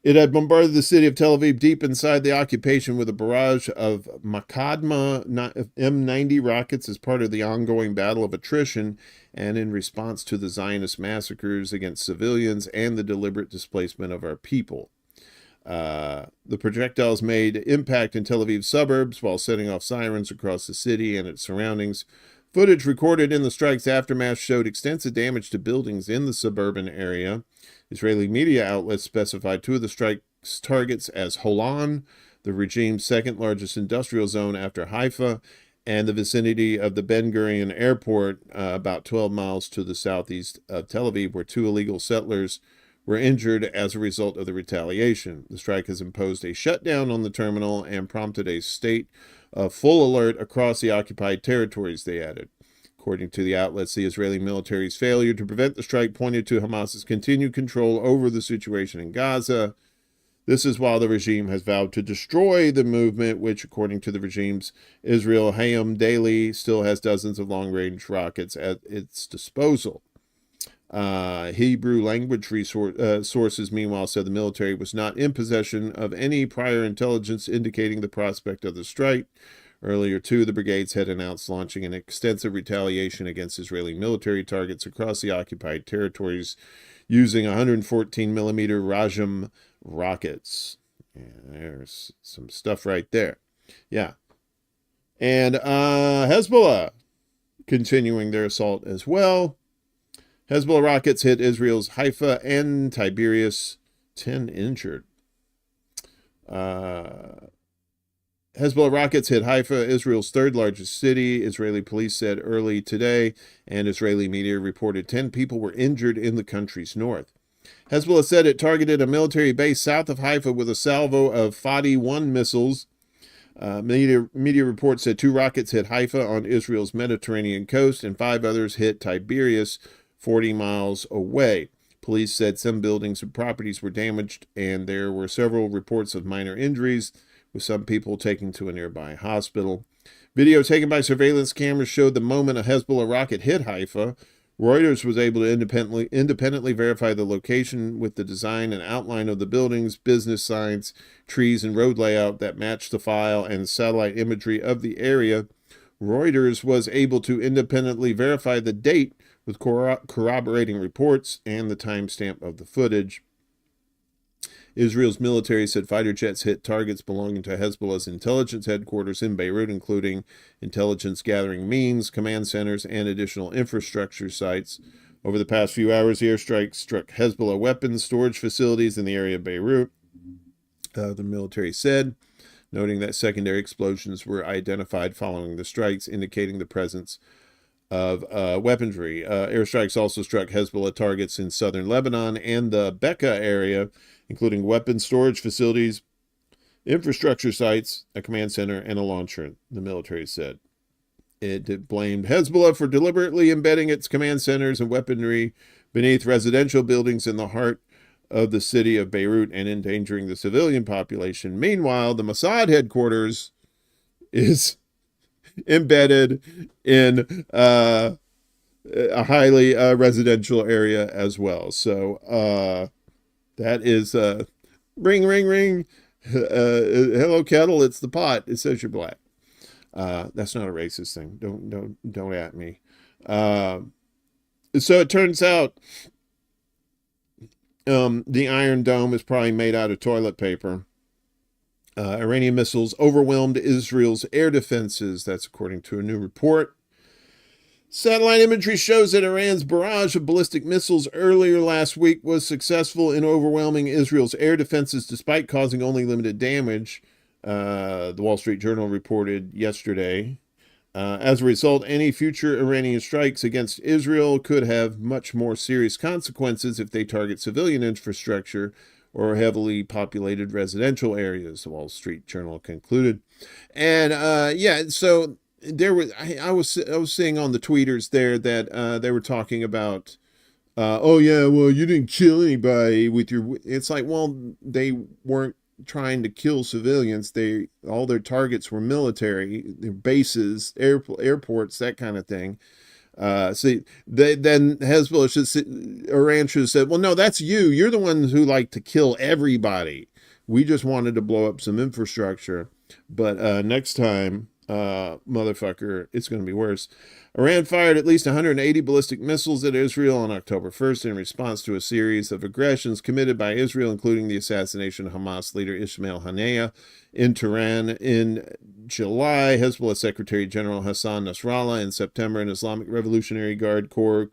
the city of Tel Aviv deep inside the occupation with a barrage of Makadma M90 rockets as part of the ongoing battle of attrition and in response to the Zionist massacres against civilians and the deliberate displacement of our people. The projectiles made impact in Tel Aviv suburbs while setting off sirens across the city and its surroundings. Footage recorded in the strike's aftermath showed extensive damage to buildings in the suburban area. Israeli media outlets specified two of the strike's targets as Holon, the regime's second largest industrial zone after Haifa, and the vicinity of the Ben Gurion airport, about 12 miles to the southeast of Tel Aviv, where two illegal settlers were injured as a result of the retaliation. The strike has imposed a shutdown on the terminal and prompted a state of full alert across the occupied territories, they added. According to the outlets, the Israeli military's failure to prevent the strike pointed to Hamas's continued control over the situation in Gaza. This is while the regime has vowed to destroy the movement, which, according to the regime's Israel Hayom Daily, still has dozens of long-range rockets at its disposal. Hebrew language sources, meanwhile, said the military was not in possession of any prior intelligence indicating the prospect of the strike. Earlier, too, the brigades had announced launching an extensive retaliation against Israeli military targets across the occupied territories using 114-millimeter Rajam rockets. Yeah, there's some stuff right there. Yeah. And Hezbollah continuing their assault as well. Hezbollah rockets hit Israel's Haifa and Tiberias, 10 injured. Hezbollah rockets hit Haifa, Israel's third largest city, Israeli police said early today, and Israeli media reported 10 people were injured in the country's north. Hezbollah said it targeted a military base south of Haifa with a salvo of Fadi-1 missiles. Media reports said 2 rockets hit Haifa on Israel's Mediterranean coast, and 5 others hit Tiberias, 40 miles away. Police said some buildings and properties were damaged, and there were several reports of minor injuries, with some people taken to a nearby hospital. Video taken by surveillance cameras showed the moment a Hezbollah rocket hit Haifa. Reuters was able to independently verify the location with the design and outline of the buildings, business signs, trees, and road layout that matched the file and satellite imagery of the area. Reuters was able to independently verify the date with corroborating reports and the timestamp of the footage. Israel's military said fighter jets hit targets belonging to Hezbollah's intelligence headquarters in Beirut, including intelligence gathering means, command centers, and additional infrastructure sites. Over the past few hours, the airstrike struck Hezbollah weapons storage facilities in the area of Beirut. the military said, noting that secondary explosions were identified following the strikes, indicating the presence of weaponry. Airstrikes also struck Hezbollah targets in southern Lebanon and the Bekaa area, including weapons storage facilities, infrastructure sites, a command center, and a launcher, the military said. It blamed Hezbollah for deliberately embedding its command centers and weaponry beneath residential buildings in the heart of the city of Beirut and endangering the civilian population. Meanwhile, the Mossad headquarters is embedded in a highly residential area as well. So that is ring, ring, ring. Hello, kettle. It's the pot. It says you're black. That's not a racist thing. Don't at me. So it turns out the Iron Dome is probably made out of toilet paper. Iranian missiles overwhelmed Israel's air defenses. That's according to a new report. Satellite imagery shows that Iran's barrage of ballistic missiles earlier last week was successful in overwhelming Israel's air defenses despite causing only limited damage, the Wall Street Journal reported yesterday. As a result, any future Iranian strikes against Israel could have much more serious consequences if they target civilian infrastructure or heavily populated residential areas, the Wall Street Journal concluded. And so there was I was seeing on the tweeters there that they were talking about, oh yeah, well, you didn't kill anybody with your. It's like, well, they weren't trying to kill civilians. All their targets were military, their bases, airports, that kind of thing. Then Hezbollah Iran should have said, well, no, that's you. You're the ones who like to kill everybody. We just wanted to blow up some infrastructure. But next time, motherfucker, it's going to be worse. Iran fired at least 180 ballistic missiles at Israel on October 1st in response to a series of aggressions committed by Israel, including the assassination of Hamas leader Ismail Haniyeh in Tehran in July, Hezbollah Secretary General Hassan Nasrallah in September, and Islamic Revolutionary Guard Corps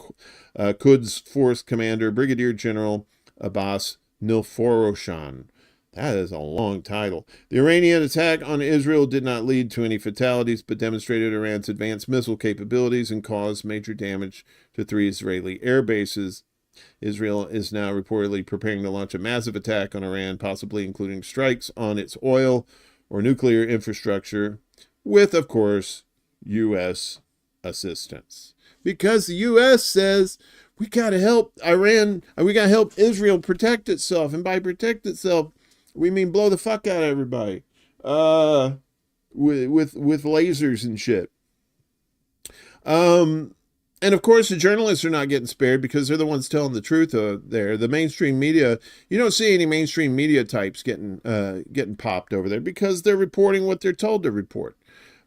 Quds Force Commander Brigadier General Abbas Nilforoshan. That is a long title. The Iranian attack on Israel did not lead to any fatalities, but demonstrated Iran's advanced missile capabilities and caused major damage to 3 Israeli air bases. Israel is now reportedly preparing to launch a massive attack on Iran, possibly including strikes on its oil or nuclear infrastructure, with, of course, U.S. assistance. Because the U.S. says, we got to help Iran, we got to help Israel protect itself, and by protect itself, we mean blow the fuck out of everybody with lasers and shit. And of course, the journalists are not getting spared because they're the ones telling the truth there. The mainstream media, you don't see any mainstream media types getting popped over there because they're reporting what they're told to report.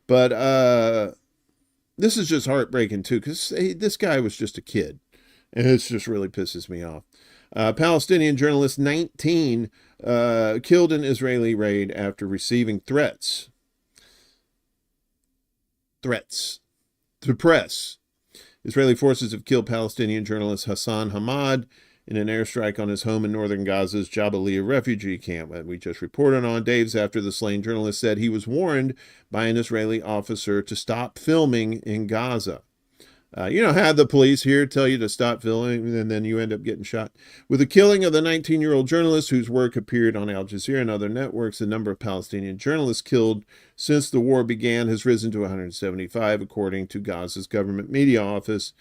But this is just heartbreaking too, because this guy was just a kid, and it just really pisses me off. Palestinian journalist 19 killed in Israeli raid after receiving threats to press. Israeli forces have killed Palestinian journalist Hassan Hamad in an airstrike on his home in northern Gaza's Jabalia refugee camp that we just reported on. Days after the slain journalist said he was warned by an Israeli officer to stop filming in Gaza. Have the police here tell you to stop filming, and then you end up getting shot. With the killing of the 19-year-old journalist whose work appeared on Al Jazeera and other networks, the number of Palestinian journalists killed since the war began has risen to 175, according to Gaza's government media office.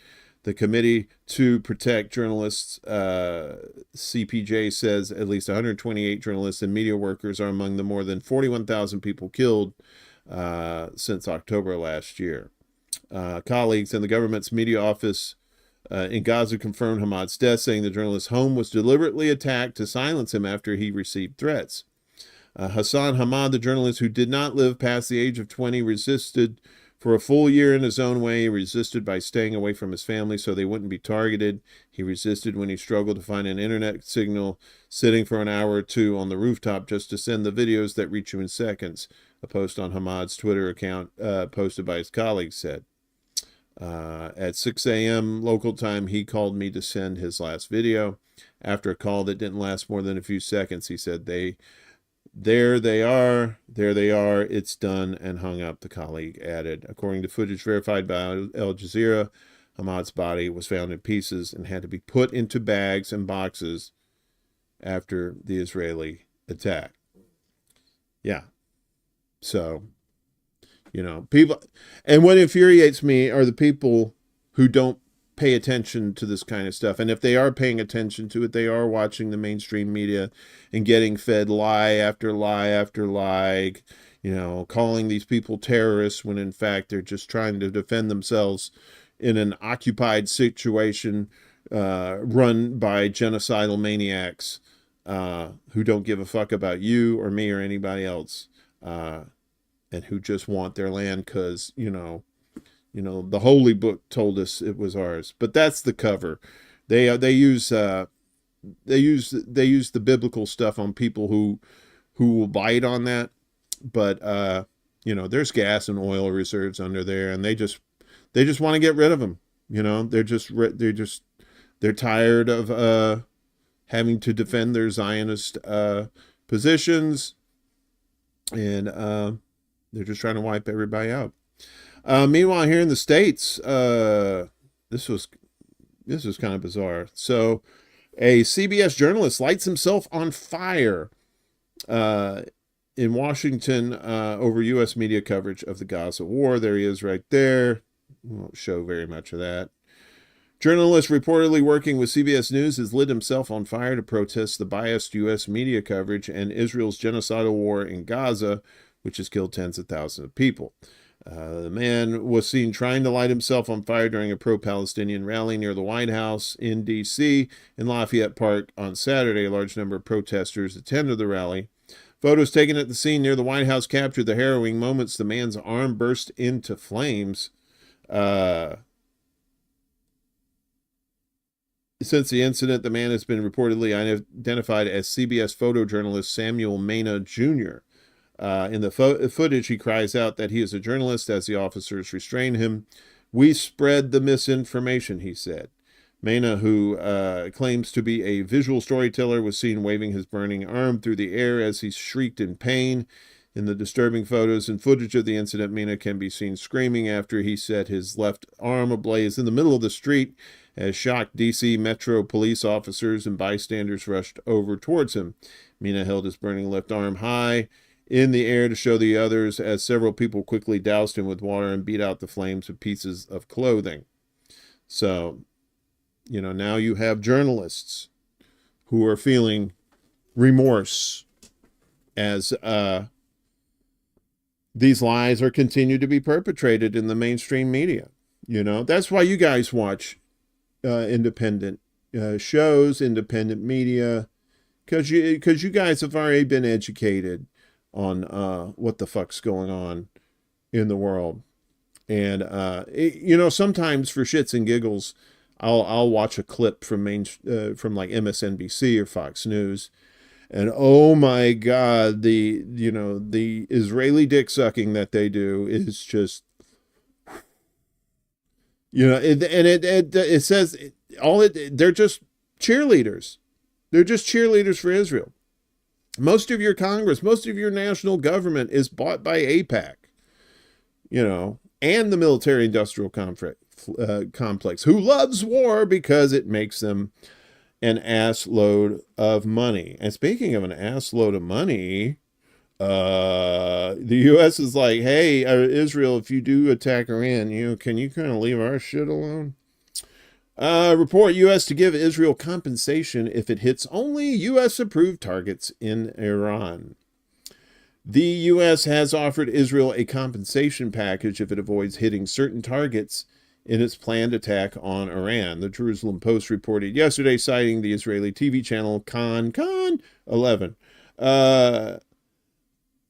The Committee to Protect Journalists, CPJ, says at least 128 journalists and media workers are among the more than 41,000 people killed since October last year. Colleagues in the government's media office in Gaza confirmed Hamad's death, saying the journalist's home was deliberately attacked to silence him after he received threats. Hassan Hamad, the journalist who did not live past the age of 20, resisted for a full year in his own way. He resisted by staying away from his family so they wouldn't be targeted. He resisted when he struggled to find an internet signal, sitting for an hour or two on the rooftop just to send the videos that reach you in seconds, a post on Hamad's Twitter account posted by his colleagues said. At 6 a.m. local time, he called me to send his last video. After a call that didn't last more than a few seconds, he said, they There they are. There they are. It's done and hung up, the colleague added. According to footage verified by Al Jazeera, Ahmad's body was found in pieces and had to be put into bags and boxes after the Israeli attack. Yeah. So, people, and what infuriates me are the people who don't pay attention to this kind of stuff. And if they are paying attention to it, they are watching the mainstream media and getting fed lie after lie after lie, calling these people terrorists when in fact they're just trying to defend themselves in an occupied situation run by genocidal maniacs who don't give a fuck about you or me or anybody else, and who just want their land because, the Holy Book told us it was ours. But that's the cover. They use the biblical stuff on people who will bite on that. But there's gas and oil reserves under there, and they just want to get rid of them. They're tired of having to defend their Zionist positions, and they're just trying to wipe everybody out. Meanwhile, here in the States, this was kind of bizarre. So, a CBS journalist lights himself on fire in Washington over U.S. media coverage of the Gaza war. There he is right there. Won't show very much of that. Journalist reportedly working with CBS News has lit himself on fire to protest the biased U.S. media coverage and Israel's genocidal war in Gaza, which has killed tens of thousands of people. The man was seen trying to light himself on fire during a pro-Palestinian rally near the White House in D.C. in Lafayette Park on Saturday. A large number of protesters attended the rally. Photos taken at the scene near the White House captured the harrowing moments the man's arm burst into flames. Since the incident, the man has been reportedly identified as CBS photojournalist Samuel Mena Jr. In the footage, he cries out that he is a journalist as the officers restrain him. "We spread the misinformation," he said. Mena, who claims to be a visual storyteller, was seen waving his burning arm through the air as he shrieked in pain. In the disturbing photos and footage of the incident, Mena can be seen screaming after he set his left arm ablaze in the middle of the street as shocked D.C. Metro police officers and bystanders rushed over towards him. Mena held his burning left arm high in the air to show the others as several people quickly doused him with water and beat out the flames with pieces of clothing. So, now you have journalists who are feeling remorse as these lies are continued to be perpetrated in the mainstream media. That's why you guys watch independent shows, independent media, because you guys have already been educated on what the fuck's going on in the world. And sometimes for shits and giggles, I'll watch a clip from like MSNBC or Fox News, and oh my God, the Israeli dick sucking that they do is just, it says they're just cheerleaders. They're just cheerleaders for Israel. Most of your Congress, most of your national government is bought by AIPAC, and the military-industrial complex, who loves war because it makes them an ass load of money. And speaking of an ass load of money, the U.S. is like, hey, Israel, if you do attack Iran, can you kind of leave our shit alone? Report U.S. to give Israel compensation if it hits only U.S.-approved targets in Iran. The U.S. has offered Israel a compensation package if it avoids hitting certain targets in its planned attack on Iran. The Jerusalem Post reported yesterday, citing the Israeli TV channel Kan 11.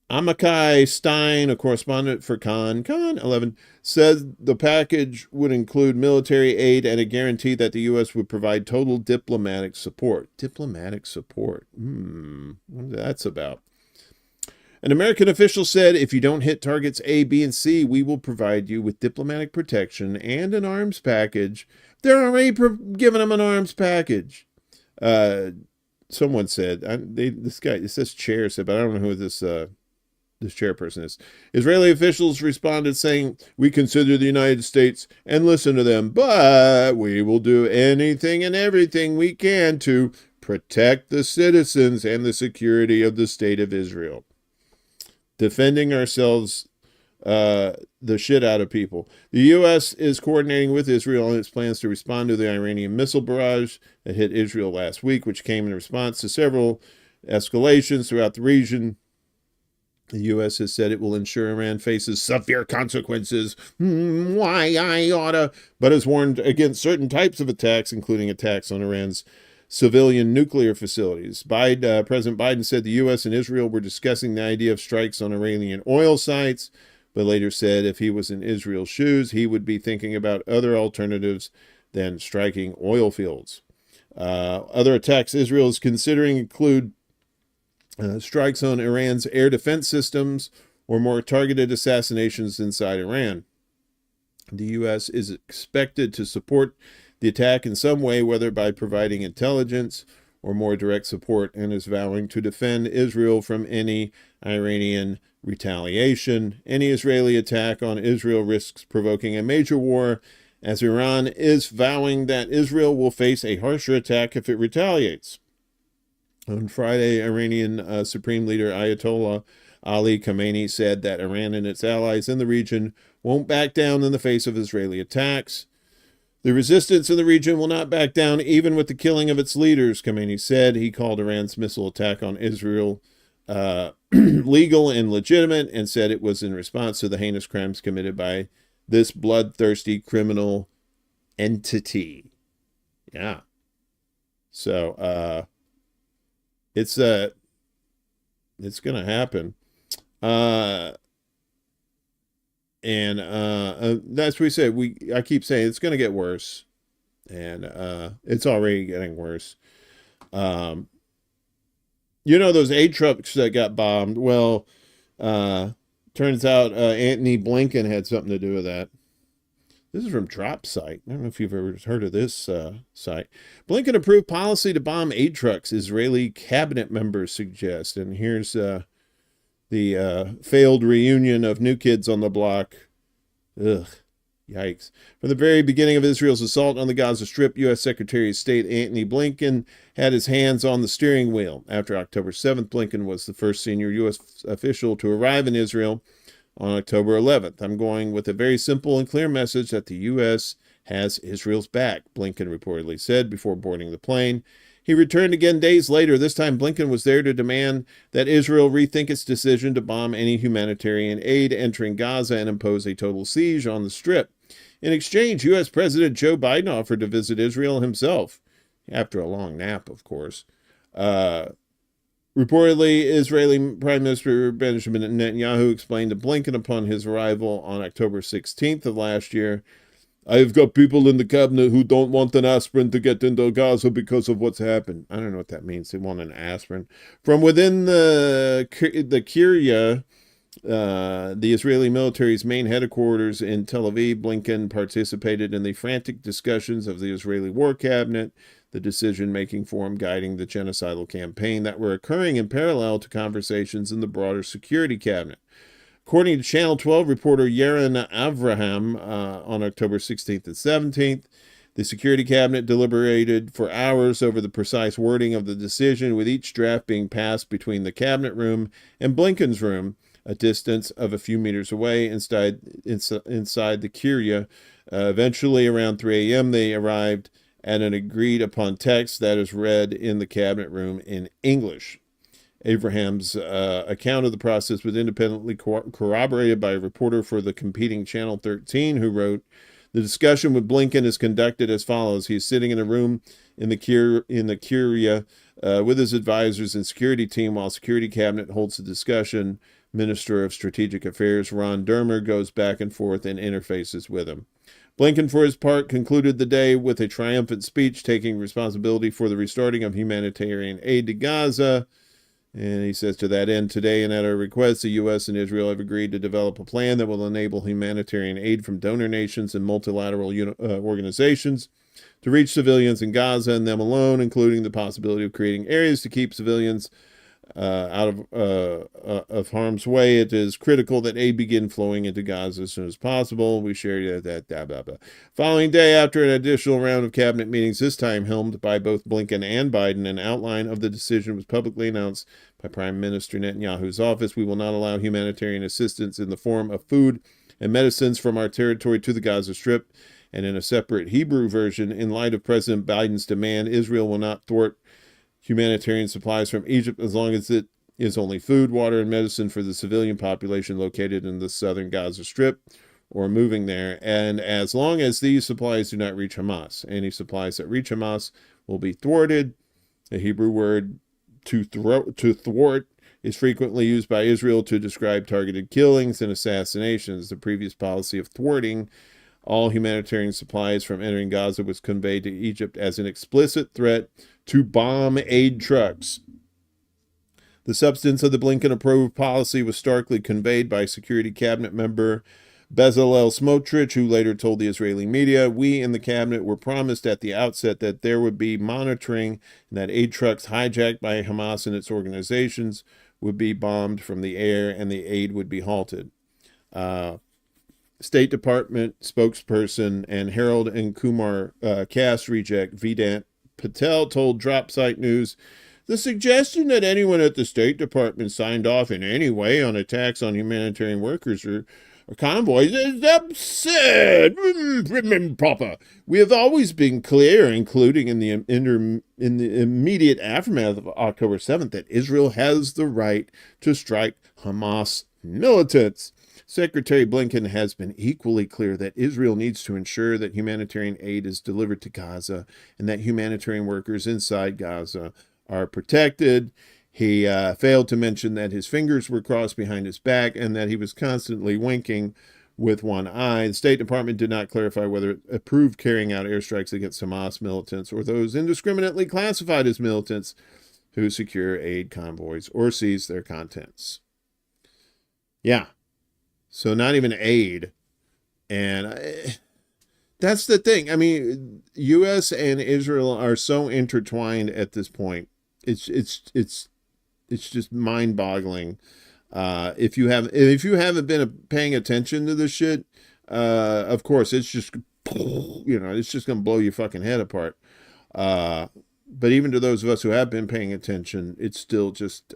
Amikai Stein, a correspondent for Kan 11, said the package would include military aid and a guarantee that the U.S. would provide total diplomatic support. Diplomatic support. What that's about. An American official said, if you don't hit targets A, B, and C, we will provide you with diplomatic protection and an arms package. They're already giving them an arms package. someone said, this guy, it says chair said, but I don't know who this chairperson is. Israeli officials responded saying, "We consider the United States and listen to them, but we will do anything and everything we can to protect the citizens and the security of the state of Israel. Defending ourselves, the shit out of people." The U.S. is coordinating with Israel on its plans to respond to the Iranian missile barrage that hit Israel last week, which came in response to several escalations throughout the region. The U.S. has said it will ensure Iran faces severe consequences. Why I oughta, but has warned against certain types of attacks, including attacks on Iran's civilian nuclear facilities. President Biden said the U.S. and Israel were discussing the idea of strikes on Iranian oil sites, but later said if he was in Israel's shoes, he would be thinking about other alternatives than striking oil fields. Other attacks Israel is considering include strikes on Iran's air defense systems or more targeted assassinations inside Iran. The U.S. is expected to support the attack in some way, whether by providing intelligence or more direct support, and is vowing to defend Israel from any Iranian retaliation. Any Israeli attack on Israel risks provoking a major war, as Iran is vowing that Israel will face a harsher attack if it retaliates. On Friday, Iranian Supreme Leader Ayatollah Ali Khamenei said that Iran and its allies in the region won't back down in the face of Israeli attacks. The resistance in the region will not back down even with the killing of its leaders, Khamenei said. He called Iran's missile attack on Israel legal and legitimate, and said it was in response to the heinous crimes committed by this bloodthirsty criminal entity. Yeah. So, it's going to happen. And that's what we said. I keep saying it's going to get worse. And it's already getting worse. Those aid trucks that got bombed, well, turns out Antony Blinken had something to do with that. This is from Drop Site. I don't know if you've ever heard of this site. Blinken approved policy to bomb aid trucks, Israeli cabinet members suggest. And here's the failed reunion of New Kids on the Block. Ugh, yikes. From the very beginning of Israel's assault on the Gaza Strip, U.S. Secretary of State Antony Blinken had his hands on the steering wheel. After October 7th, Blinken was the first senior U.S. official to arrive in Israel on October 11th. "I'm going with a very simple and clear message that the U.S. has Israel's back," Blinken reportedly said before boarding the plane. He returned again days later. This time, Blinken was there to demand that Israel rethink its decision to bomb any humanitarian aid entering Gaza and impose a total siege on the Strip. In exchange, U.S. President Joe Biden offered to visit Israel himself, after a long nap, of course. Reportedly, Israeli Prime Minister Benjamin Netanyahu explained to Blinken upon his arrival on October 16th of last year, "I've got people in the cabinet who don't want an aspirin to get into Gaza because of what's happened." I don't know what that means. They want an aspirin. From within the Kiryat, the Israeli military's main headquarters in Tel Aviv, Blinken participated in the frantic discussions of the Israeli War Cabinet, the decision-making forum guiding the genocidal campaign that were occurring in parallel to conversations in the broader Security Cabinet. According to Channel 12 reporter Yaron Avraham, on October 16th and 17th, the Security Cabinet deliberated for hours over the precise wording of the decision, with each draft being passed between the Cabinet room and Blinken's room, a distance of a few meters away inside the Kiryat. Eventually, around 3 a.m., they arrived at an agreed-upon text that is read in the Cabinet room in English. Abraham's account of the process was independently corroborated by a reporter for the competing Channel 13 who wrote, "The discussion with Blinken is conducted as follows. He is sitting in a room in the Kiryat with his advisors and security team while Security Cabinet holds the discussion. Minister of Strategic Affairs Ron Dermer goes back and forth and interfaces with him." Blinken, for his part, concluded the day with a triumphant speech taking responsibility for the restarting of humanitarian aid to Gaza. And he says, "To that end, today and at our request, the U.S. and Israel have agreed to develop a plan that will enable humanitarian aid from donor nations and multilateral organizations to reach civilians in Gaza and them alone, including the possibility of creating areas to keep civilians out of harm's way. It is critical that aid begin flowing into Gaza as soon as possible. We shared that. Blah, blah, blah. Following day, after an additional round of cabinet meetings, this time helmed by both Blinken and Biden, an outline of the decision was publicly announced by Prime Minister Netanyahu's office. We will not allow humanitarian assistance in the form of food and medicines from our territory to the Gaza Strip. And in a separate Hebrew version, in light of President Biden's demand, Israel will not thwart humanitarian supplies from Egypt as long as it is only food, water, and medicine for the civilian population located in the southern Gaza Strip or moving there, and as long as these supplies do not reach Hamas. Any supplies that reach Hamas will be thwarted. The Hebrew word to thwart is frequently used by Israel to describe targeted killings and assassinations. The previous policy of thwarting all humanitarian supplies from entering Gaza was conveyed to Egypt as an explicit threat to bomb aid trucks. The substance of the Blinken-approved policy was starkly conveyed by Security Cabinet member Bezalel Smotrich, who later told the Israeli media, "We in the cabinet were promised at the outset that there would be monitoring and that aid trucks hijacked by Hamas and its organizations would be bombed from the air and the aid would be halted." State Department spokesperson and Harold and Kumar cast reject Vedant Patel told Dropsite News, "The suggestion that anyone at the State Department signed off in any way on attacks on humanitarian workers or convoys is absurd, improper. We have always been clear, including in the immediate aftermath of October 7th, that Israel has the right to strike Hamas militants. Secretary Blinken has been equally clear that Israel needs to ensure that humanitarian aid is delivered to Gaza and that humanitarian workers inside Gaza are protected." He failed to mention that his fingers were crossed behind his back and that he was constantly winking with one eye. The State Department did not clarify whether it approved carrying out airstrikes against Hamas militants or those indiscriminately classified as militants who secure aid convoys or seize their contents. Yeah. So not even aid. And that's the thing. I mean, U.S. and Israel are so intertwined at this point. It's just mind-boggling. If you haven't been paying attention to this shit, of course it's just it's just gonna blow your fucking head apart. But even to those of us who have been paying attention, it's still just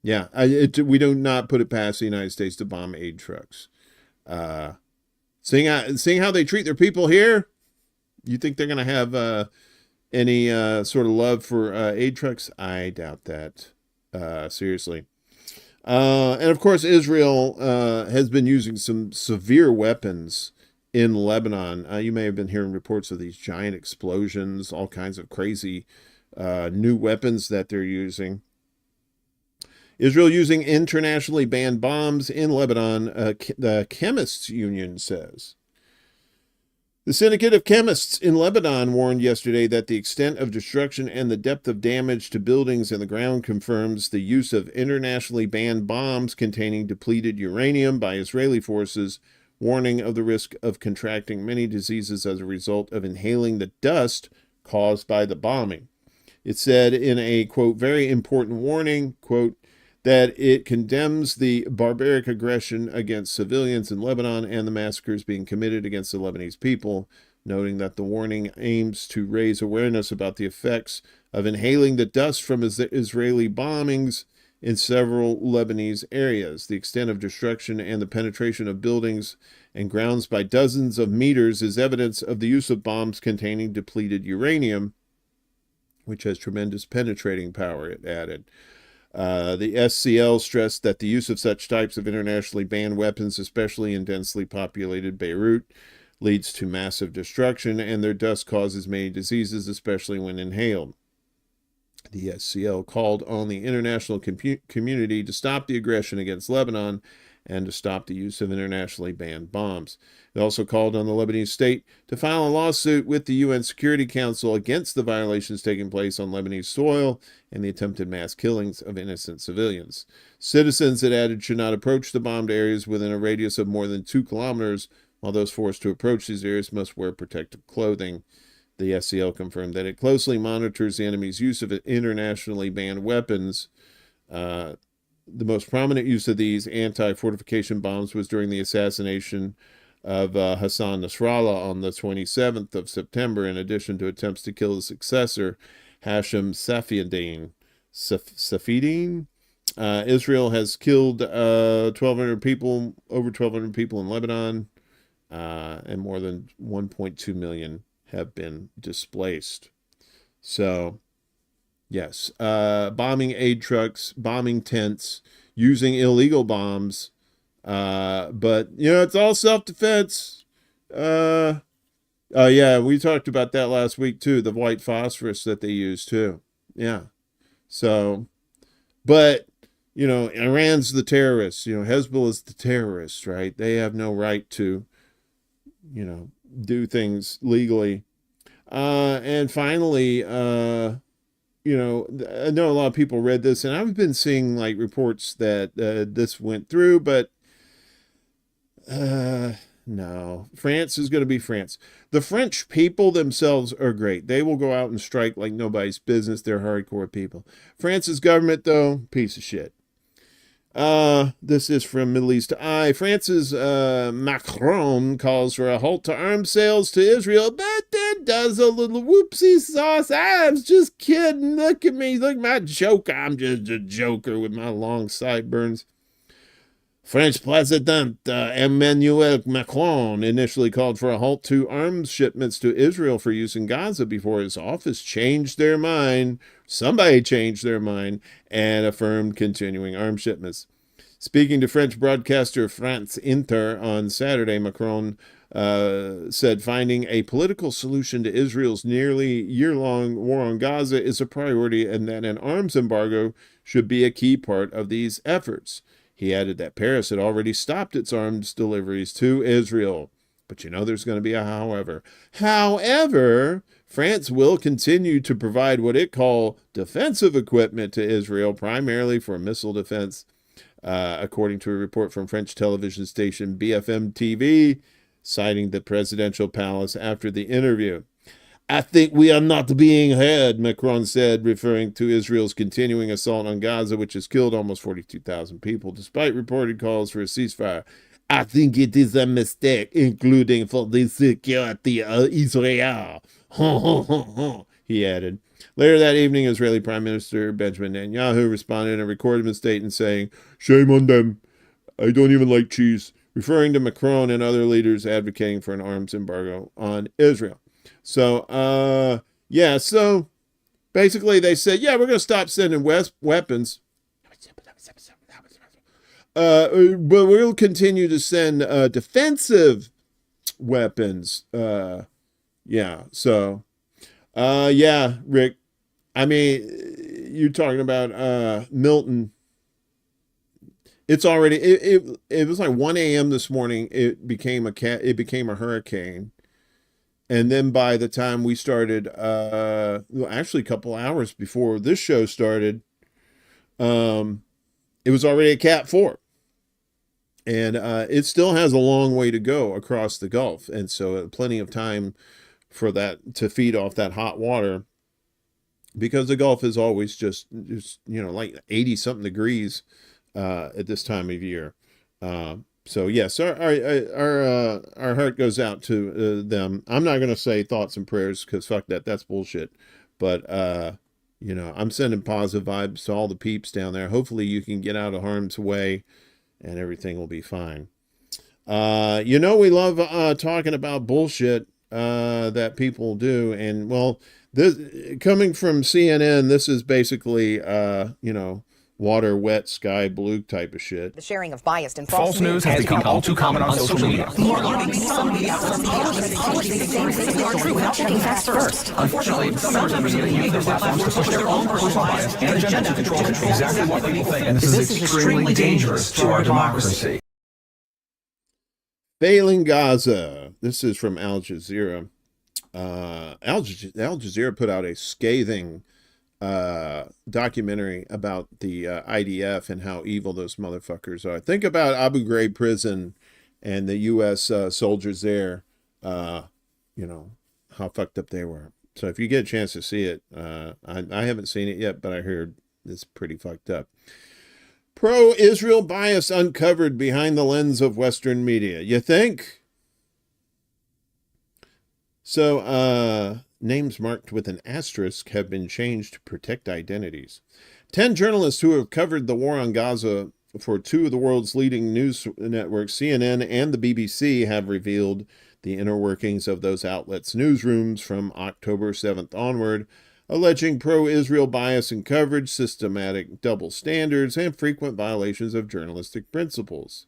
we do not put it past the United States to bomb aid trucks. Seeing how they treat their people here, you think they're going to have any sort of love for aid trucks? I doubt that. Seriously. And of course, Israel has been using some severe weapons in Lebanon. You may have been hearing reports of these giant explosions, all kinds of crazy new weapons that they're using. Israel using internationally banned bombs in Lebanon, the Chemists Union says. The Syndicate of Chemists in Lebanon warned yesterday that the extent of destruction and the depth of damage to buildings and the ground confirms the use of internationally banned bombs containing depleted uranium by Israeli forces, warning of the risk of contracting many diseases as a result of inhaling the dust caused by the bombing. It said in a, quote, very important warning, quote, that it condemns the barbaric aggression against civilians in Lebanon and the massacres being committed against the Lebanese people, noting that the warning aims to raise awareness about the effects of inhaling the dust from Israeli bombings in several Lebanese areas. The extent of destruction and the penetration of buildings and grounds by dozens of meters is evidence of the use of bombs containing depleted uranium, which has tremendous penetrating power, it added. The SCL stressed that the use of such types of internationally banned weapons, especially in densely populated Beirut, leads to massive destruction, and their dust causes many diseases, especially when inhaled. The SCL called on the international community to stop the aggression against Lebanon and to stop the use of internationally banned bombs. It also called on the Lebanese state to file a lawsuit with the UN Security Council against the violations taking place on Lebanese soil and the attempted mass killings of innocent civilians. Citizens, it added, should not approach the bombed areas within a radius of more than 2 kilometers while those forced to approach these areas must wear protective clothing. The SCL confirmed that it closely monitors the enemy's use of internationally banned weapons. The most prominent use of these anti-fortification bombs was during the assassination of Hassan Nasrallah on the 27th of September, in addition to attempts to kill his successor, Hashem Safieddine. Israel has killed 1,200 people, over 1,200 people in Lebanon, and more than 1.2 million have been displaced. So, yes, bombing aid trucks, bombing tents, using illegal bombs, but, it's all self-defense. Yeah, we talked about that last week, too, the white phosphorus that they use, too. Yeah. So, but, Iran's the terrorist, Hezbollah's the terrorist, right? They have no right to, do things legally. And finally, I know a lot of people read this, and I've been seeing reports that this went through, but no, France is going to be France. The French people themselves are great. They will go out and strike like nobody's business. They're hardcore people. France's government, though, piece of shit. This is from Middle East Eye. France's Macron calls for a halt to arms sales to Israel, but then does a little whoopsie sauce. I was just kidding. Look at me. Look at my joker. I'm just a joker with my long sideburns. French President Emmanuel Macron initially called for a halt to arms shipments to Israel for use in Gaza before his office changed their mind. Somebody changed their mind and affirmed continuing arms shipments. Speaking to French broadcaster France Inter on Saturday, Macron said finding a political solution to Israel's nearly year-long war on Gaza is a priority and that an arms embargo should be a key part of these efforts. He added that Paris had already stopped its arms deliveries to Israel. But there's going to be a however. However, France will continue to provide what it calls defensive equipment to Israel, primarily for missile defense, according to a report from French television station BFM TV, citing the presidential palace after the interview. I think we are not being heard, Macron said, referring to Israel's continuing assault on Gaza, which has killed almost 42,000 people, despite reported calls for a ceasefire. I think it is a mistake, including for the security of Israel. He added. Later that evening, Israeli Prime Minister Benjamin Netanyahu responded in a recorded statement saying, "Shame on them. I don't even like cheese," referring to Macron and other leaders advocating for an arms embargo on Israel. So, so basically they said, we're going to stop sending weapons, but we'll continue to send defensive weapons. Rick, I mean, you're talking about Milton. It's already, it was like 1 a.m. this morning. It became a hurricane. And then by the time we started, actually a couple hours before this show started, it was already a Cat 4. And it still has a long way to go across the Gulf. And so plenty of time for that to feed off that hot water, because the Gulf is always just like 80-something degrees at this time of year. So yes, our heart goes out to them. I'm not going to say thoughts and prayers because fuck that, that's bullshit. But I'm sending positive vibes to all the peeps down there. Hopefully you can get out of harm's way, and everything will be fine. We love talking about bullshit that people do, and well, this coming from CNN, this is basically water wet, sky blue type of shit. The sharing of biased and false news has become all too common on social media. More alarming, some media publishing things that are true without checking facts first. Unfortunately, some members of the media use their platforms to push their own personal bias and agenda to control exactly what people think. And this is extremely dangerous to our democracy. Failing Gaza. This is from Al Jazeera. Al Jazeera put out a scathing documentary about the IDF and how evil those motherfuckers are. Think about Abu Ghraib prison and the U.S. Soldiers there, you know, how fucked up they were. So if you get a chance to see it, I haven't seen it yet, but I heard it's pretty fucked up. Pro-Israel bias uncovered behind the lens of Western media. You think? So, names marked with an asterisk have been changed to protect identities. 10 journalists who have covered the war on Gaza for two of the world's leading news networks, CNN and the BBC, have revealed the inner workings of those outlets' newsrooms from October 7th onward, alleging pro-Israel bias in coverage, systematic double standards, and frequent violations of journalistic principles.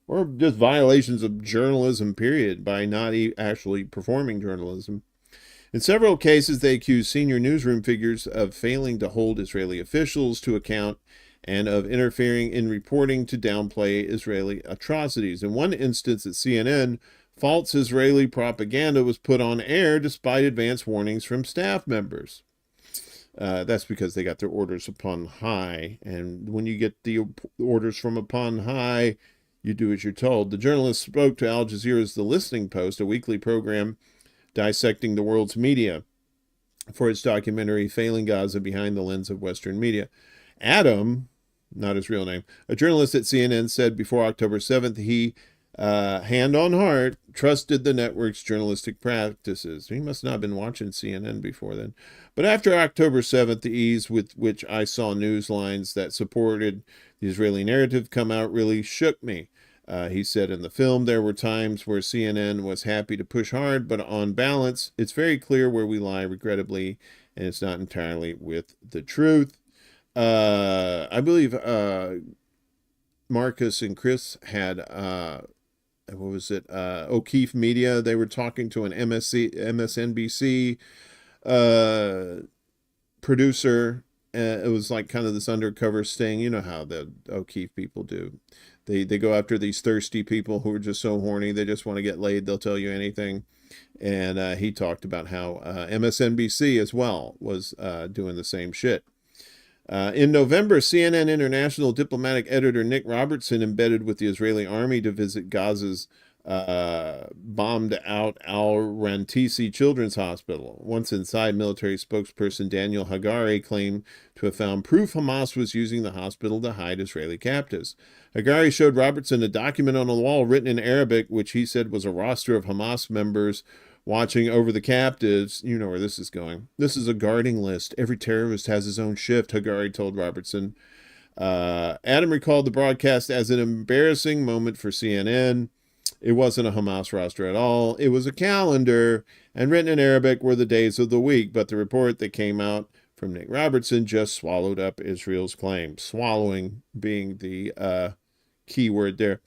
Or just violations of journalism, period, by not actually performing journalism. In several cases, they accuse senior newsroom figures of failing to hold Israeli officials to account and of interfering in reporting to downplay Israeli atrocities. In one instance at CNN, false Israeli propaganda was put on air despite advance warnings from staff members. That's because they got their orders upon high, and when you get the orders from upon high, you do as you're told. The journalist spoke to Al Jazeera's The Listening Post, a weekly program dissecting the world's media, for its documentary Failing Gaza Behind the Lens of Western Media. Adam, not his real name, a journalist at CNN, said before October 7th he, hand on heart, trusted the network's journalistic practices. He must not have been watching CNN before then. But after October 7th, the ease with which I saw news lines that supported the Israeli narrative come out really shook me. He said in the film, there were times where CNN was happy to push hard, but on balance, it's very clear where we lie, regrettably, and it's not entirely with the truth. I believe Marcus and Chris had, what was it, O'Keefe Media. They were talking to an MSNBC producer. It was like kind of this undercover sting. You know how the O'Keefe people do. They go after these thirsty people who are just so horny. They just want to get laid. They'll tell you anything. And he talked about how MSNBC as well was doing the same shit. In November, CNN International diplomatic editor Nick Robertson embedded with the Israeli army to visit Gaza's bombed out Al-Rantisi Children's Hospital. Once inside, military spokesperson Daniel Hagari claimed to have found proof Hamas was using the hospital to hide Israeli captives. Hagari showed Robertson a document on a wall written in Arabic, which he said was a roster of Hamas members watching over the captives. You know where this is going. This is a guarding list. Every terrorist has his own shift, Hagari told Robertson. Adam recalled the broadcast as an embarrassing moment for CNN. It wasn't a Hamas roster at all. It was a calendar, and written in Arabic were the days of the week, but the report that came out from Nick Robertson just swallowed up Israel's claim. Swallowing being the key word there.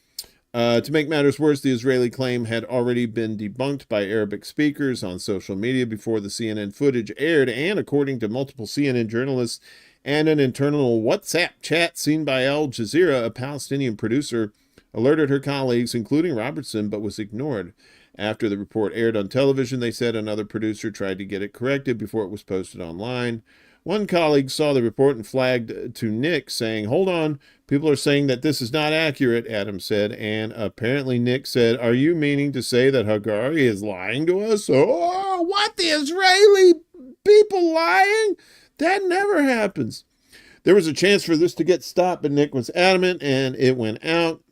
To make matters worse, the Israeli claim had already been debunked by Arabic speakers on social media before the CNN footage aired, and according to multiple CNN journalists and an internal WhatsApp chat seen by Al Jazeera, a Palestinian producer alerted her colleagues, including Robertson, but was ignored. After the report aired on television, they said another producer tried to get it corrected before it was posted online. One colleague saw the report and flagged to Nick, saying, "Hold on, people are saying that this is not accurate," Adam said, and apparently Nick said, "Are you meaning to say that Hagari is lying to us?" Oh, what? The Israeli people lying? That never happens. There was a chance for this to get stopped, but Nick was adamant, and it went out.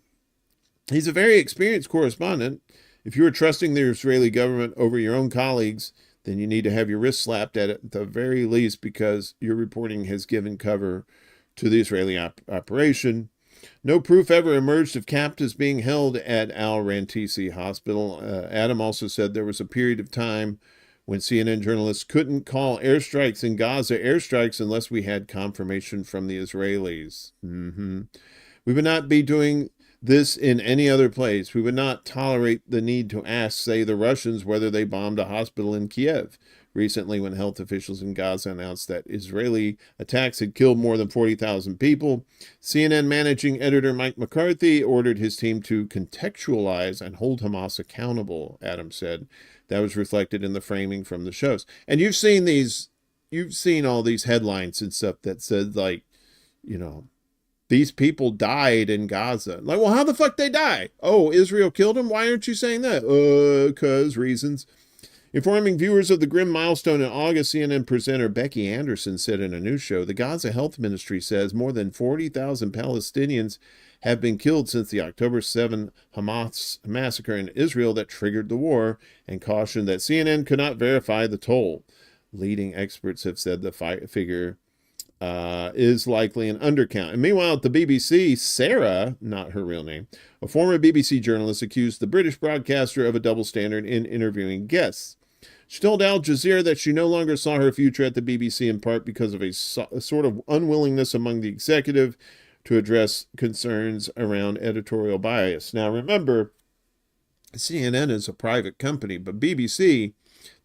He's a very experienced correspondent. If you are trusting the Israeli government over your own colleagues, then you need to have your wrist slapped at the very least, because your reporting has given cover to the Israeli operation. No proof ever emerged of captives being held at Al-Rantisi Hospital. Adam also said there was a period of time when CNN journalists couldn't call airstrikes in Gaza airstrikes unless we had confirmation from the Israelis. We would not be doing this in any other place. We would not tolerate the need to ask, say, the Russians whether they bombed a hospital in Kiev. Recently, when health officials in Gaza announced that Israeli attacks had killed more than 40,000 people, CNN managing editor Mike McCarthy ordered his team to contextualize and hold Hamas accountable, Adam said. That was reflected in the framing from the shows. And you've seen all these headlines and stuff that said, like, you know, these people died in Gaza. Like, well, how the fuck they die? Oh, Israel killed them? Why aren't you saying that? 'Cause reasons. Informing viewers of the grim milestone in August, CNN presenter Becky Anderson said in a news show, the Gaza Health Ministry says more than 40,000 Palestinians have been killed since the October 7 Hamas massacre in Israel that triggered the war, and cautioned that CNN could not verify the toll. Leading experts have said the figure is likely an undercount. And meanwhile, at the BBC, Sarah, not her real name, a former BBC journalist, accused the British broadcaster of a double standard in interviewing guests. She told Al Jazeera that she no longer saw her future at the BBC, in part because of a sort of unwillingness among the executive to address concerns around editorial bias. Now, remember, CNN is a private company, but BBC,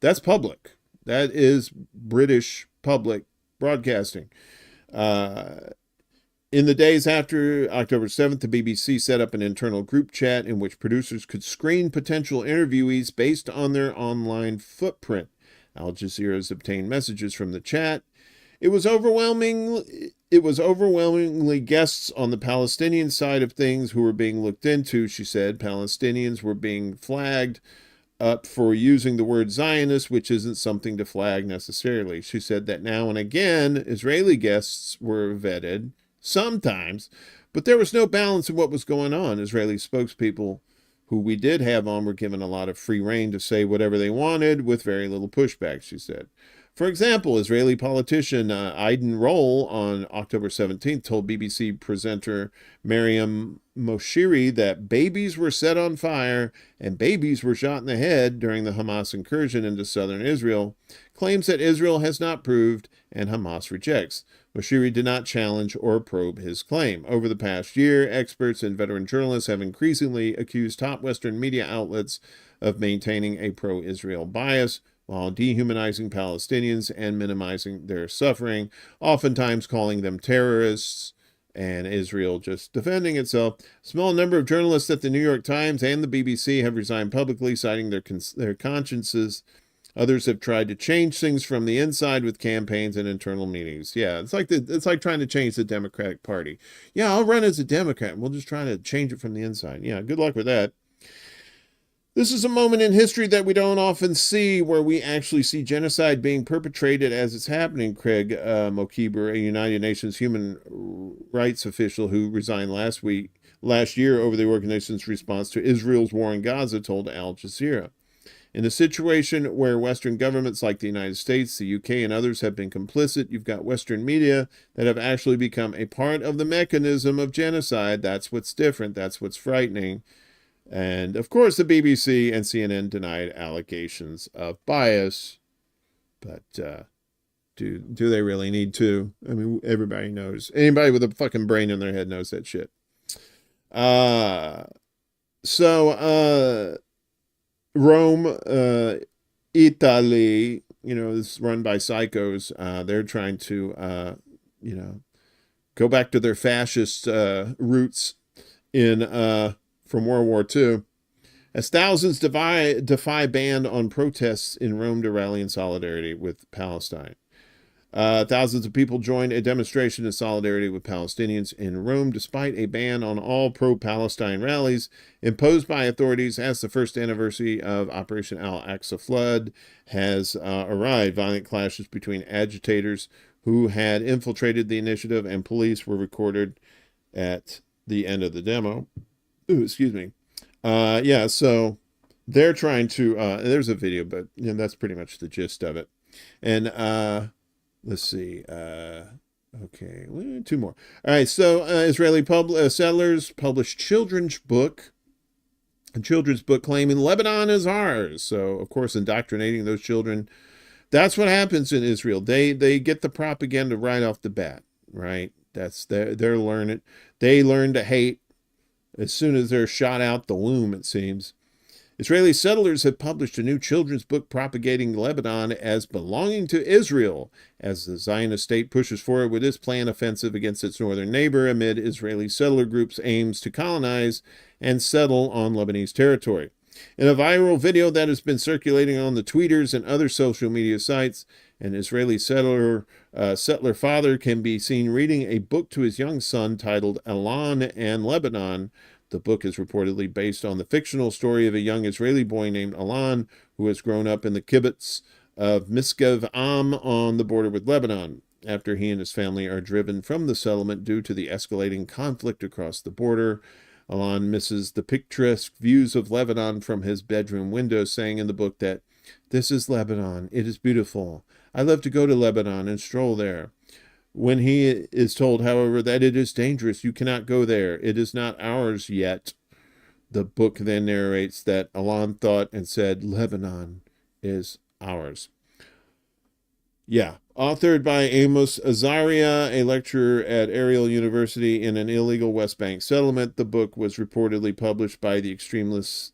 that's public. That is British public broadcasting. In the days after October 7th, the BBC set up an internal group chat in which producers could screen potential interviewees based on their online footprint. Al Jazeera has obtained messages from the chat. It was overwhelmingly guests on the Palestinian side of things who were being looked into, she said. Palestinians were being flagged up for using the word Zionist, which isn't something to flag necessarily. She said that now and again, Israeli guests were vetted, sometimes, but there was no balance in what was going on. Israeli spokespeople who we did have on were given a lot of free rein to say whatever they wanted with very little pushback, she said. For example, Israeli politician Aiden Roll on October 17th told BBC presenter Mariam Moshiri that babies were set on fire and babies were shot in the head during the Hamas incursion into southern Israel, claims that Israel has not proved and Hamas rejects. Moshiri did not challenge or probe his claim. Over the past year, experts and veteran journalists have increasingly accused top Western media outlets of maintaining a pro-Israel bias, while dehumanizing Palestinians and minimizing their suffering, oftentimes calling them terrorists, and Israel just defending itself. A small number of journalists at the New York Times and the BBC have resigned publicly, citing their consciences. Others have tried to change things from the inside with campaigns and internal meetings. Yeah, it's like trying to change the Democratic Party. Yeah, I'll run as a Democrat. We'll just try to change it from the inside. Yeah, good luck with that. This is a moment in history that we don't often see, where we actually see genocide being perpetrated as it's happening. Craig Mokiber, a United Nations human rights official who resigned last year over the organization's response to Israel's war in Gaza, told Al Jazeera. In a situation where Western governments like the United States, the UK, and others have been complicit, you've got Western media that have actually become a part of the mechanism of genocide. That's what's different. That's what's frightening. And, of course, the BBC and CNN denied allegations of bias. But do they really need to? I mean, everybody knows. Anybody with a fucking brain in their head knows that shit. Rome, Italy, is run by psychos. They're trying to, go back to their fascist roots from World War II, as thousands defy ban on protests in Rome to rally in solidarity with Palestine. Thousands of people joined a demonstration in solidarity with Palestinians in Rome, despite a ban on all pro-Palestine rallies imposed by authorities as the first anniversary of Operation Al-Aqsa Flood has arrived. Violent clashes between agitators who had infiltrated the initiative and police were recorded at the end of the demo. Ooh, excuse me. So they're trying to, there's a video, but that's pretty much the gist of it. And let's see. Okay, two more. All right, so Israeli settlers published a children's book claiming Lebanon is ours. So, of course, indoctrinating those children. That's what happens in Israel. They get the propaganda right off the bat, right? They're learning. They learn to hate as soon as they're shot out the womb, it seems. Israeli settlers have published a new children's book propagating Lebanon as belonging to Israel, as the Zionist state pushes forward with its planned offensive against its northern neighbor amid Israeli settler groups' aims to colonize and settle on Lebanese territory. In a viral video that has been circulating on the tweeters and other social media sites, An Israeli settler father can be seen reading a book to his young son titled Elan and Lebanon. The book is reportedly based on the fictional story of a young Israeli boy named Elan who has grown up in the kibbutz of Misgav Am on the border with Lebanon. After he and his family are driven from the settlement due to the escalating conflict across the border, Elan misses the picturesque views of Lebanon from his bedroom window, saying in the book that, "This is Lebanon. It is beautiful. I love to go to Lebanon and stroll there." When he is told, however, that it is dangerous, you cannot go there. It is not ours yet. The book then narrates that Elan thought and said, "Lebanon is ours." Yeah. Authored by Amos Azaria, a lecturer at Ariel University in an illegal West Bank settlement, the book was reportedly published by the extremist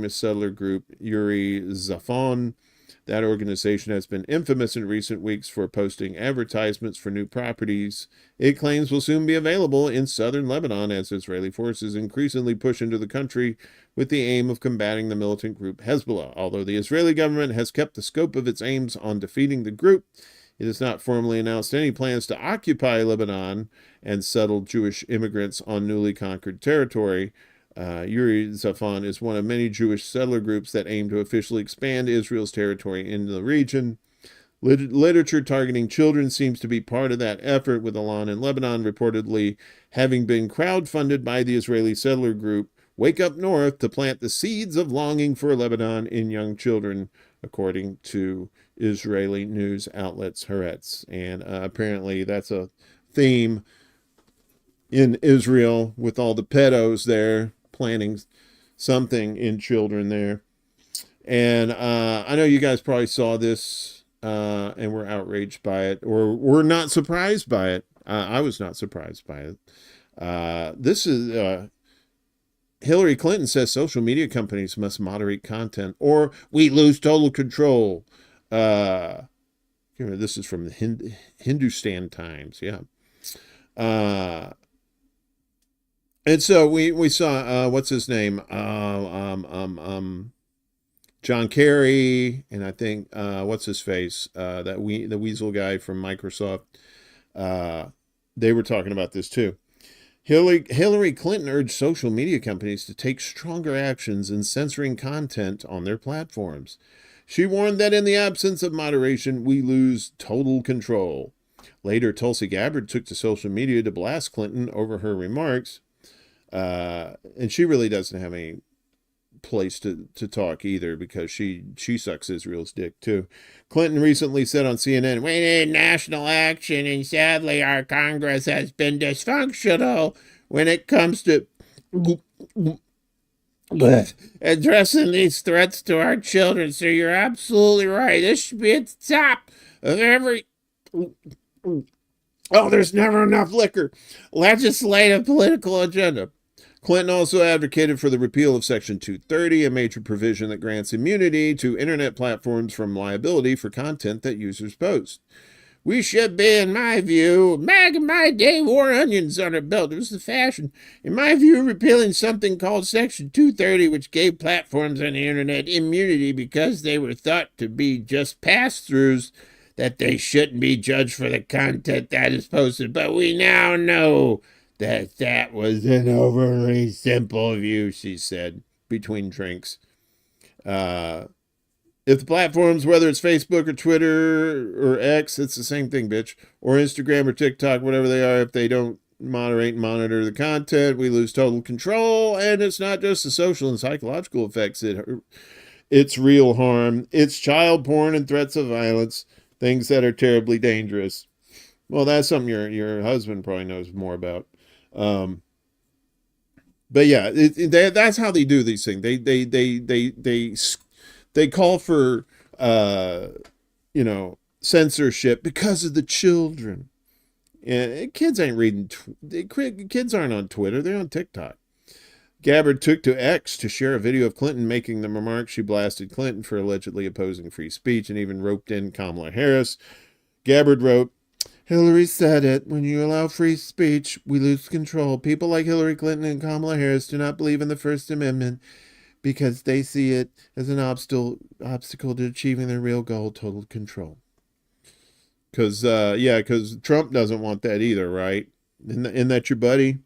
settler group Yuri Zafon. That organization has been infamous in recent weeks for posting advertisements for new properties it claims will soon be available in southern Lebanon as Israeli forces increasingly push into the country with the aim of combating the militant group Hezbollah. Although the Israeli government has kept the scope of its aims on defeating the group, it has not formally announced any plans to occupy Lebanon and settle Jewish immigrants on newly conquered territory. Yuri Zafon is one of many Jewish settler groups that aim to officially expand Israel's territory in the region. Literature targeting children seems to be part of that effort, with Elan in Lebanon reportedly having been crowdfunded by the Israeli settler group Wake Up North to plant the seeds of longing for Lebanon in young children, according to Israeli news outlets Haaretz. And apparently that's a theme in Israel with all the pedos there planting something in children there. And I know you guys probably saw this and were outraged by it, or were not surprised by it. I was not surprised by it. This is Hillary Clinton says social media companies must moderate content or we lose total control. This is from the Hindustan Times. Yeah. And so we saw what's his name? John Kerry, and I think what's his face? The weasel guy from Microsoft. They were talking about this too. Hillary Clinton urged social media companies to take stronger actions in censoring content on their platforms. She warned that in the absence of moderation, we lose total control. Later, Tulsi Gabbard took to social media to blast Clinton over her remarks. And she really doesn't have any place to talk either, because she sucks Israel's dick too. Clinton recently said on CNN, "We need national action, and sadly our Congress has been dysfunctional when it comes to addressing these threats to our children." So you're absolutely right. This should be at the top of every... Oh, there's never enough liquor. Legislative political agenda. Clinton also advocated for the repeal of Section 230, a major provision that grants immunity to internet platforms from liability for content that users post. "We should be, in my view," back in my day, wore onions on our belt. It was the fashion. "In my view, repealing something called Section 230, which gave platforms on the internet immunity because they were thought to be just pass-throughs, that they shouldn't be judged for the content that is posted. But we now know that was an overly simple view," she said, between drinks. If the platforms, whether it's Facebook or Twitter or X, it's the same thing, bitch, or Instagram or TikTok, whatever they are, if they don't moderate and monitor the content, we lose total control. And it's not just the social and psychological effects. It's real harm. It's child porn and threats of violence, things that are terribly dangerous. Well, that's something your husband probably knows more about. But yeah, that's how they do these things. They call for censorship because of the children. And kids ain't reading. Kids aren't on Twitter. They're on TikTok. Gabbard took to X to share a video of Clinton making the remark. She blasted Clinton for allegedly opposing free speech and even roped in Kamala Harris. Gabbard wrote, "Hillary said it. When you allow free speech, we lose control. People like Hillary Clinton and Kamala Harris do not believe in the First Amendment because they see it as an obstacle to achieving their real goal, total control." Because Trump doesn't want that either, right? Isn't that your buddy?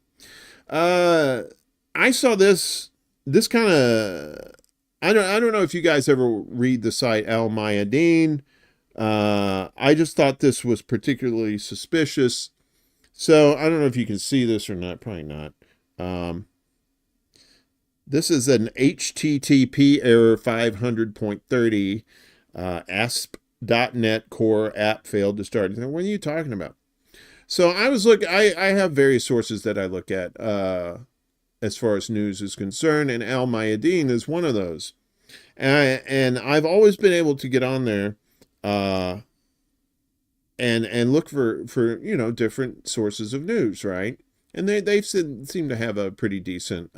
I saw this kind of. I don't know if you guys ever read the site Al Mayadeen. I just thought this was particularly suspicious. So I don't know if you can see this or not. Probably not. This is an HTTP error 500.30. ASP.NET Core app failed to start. What are you talking about? So I was looking. I have various sources that I look at as far as news is concerned, and Al Mayadeen is one of those. And I've always been able to get on there and look for different sources of news, right? And they seem to have a pretty decent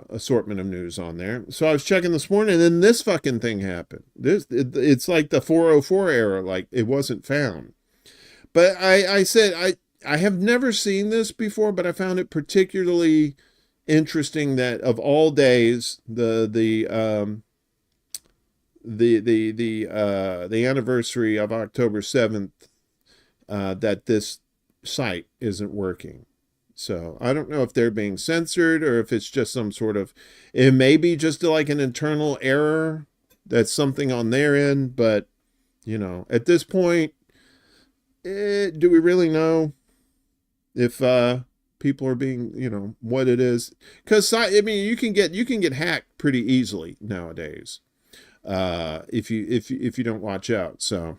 assortment of news on there. So I was checking this morning, and then this fucking thing happened. It's like the 404 error, like it wasn't found. But I said I have never seen this before, but I found it particularly interesting that of all days, the anniversary of October 7th, that this site isn't working. So I don't know if they're being censored or if it's just some sort of, it may be just like an internal error. That's something on their end, but at this point, do we really know if people are being, what it is? Because you can get hacked pretty easily nowadays, if you don't watch out. So,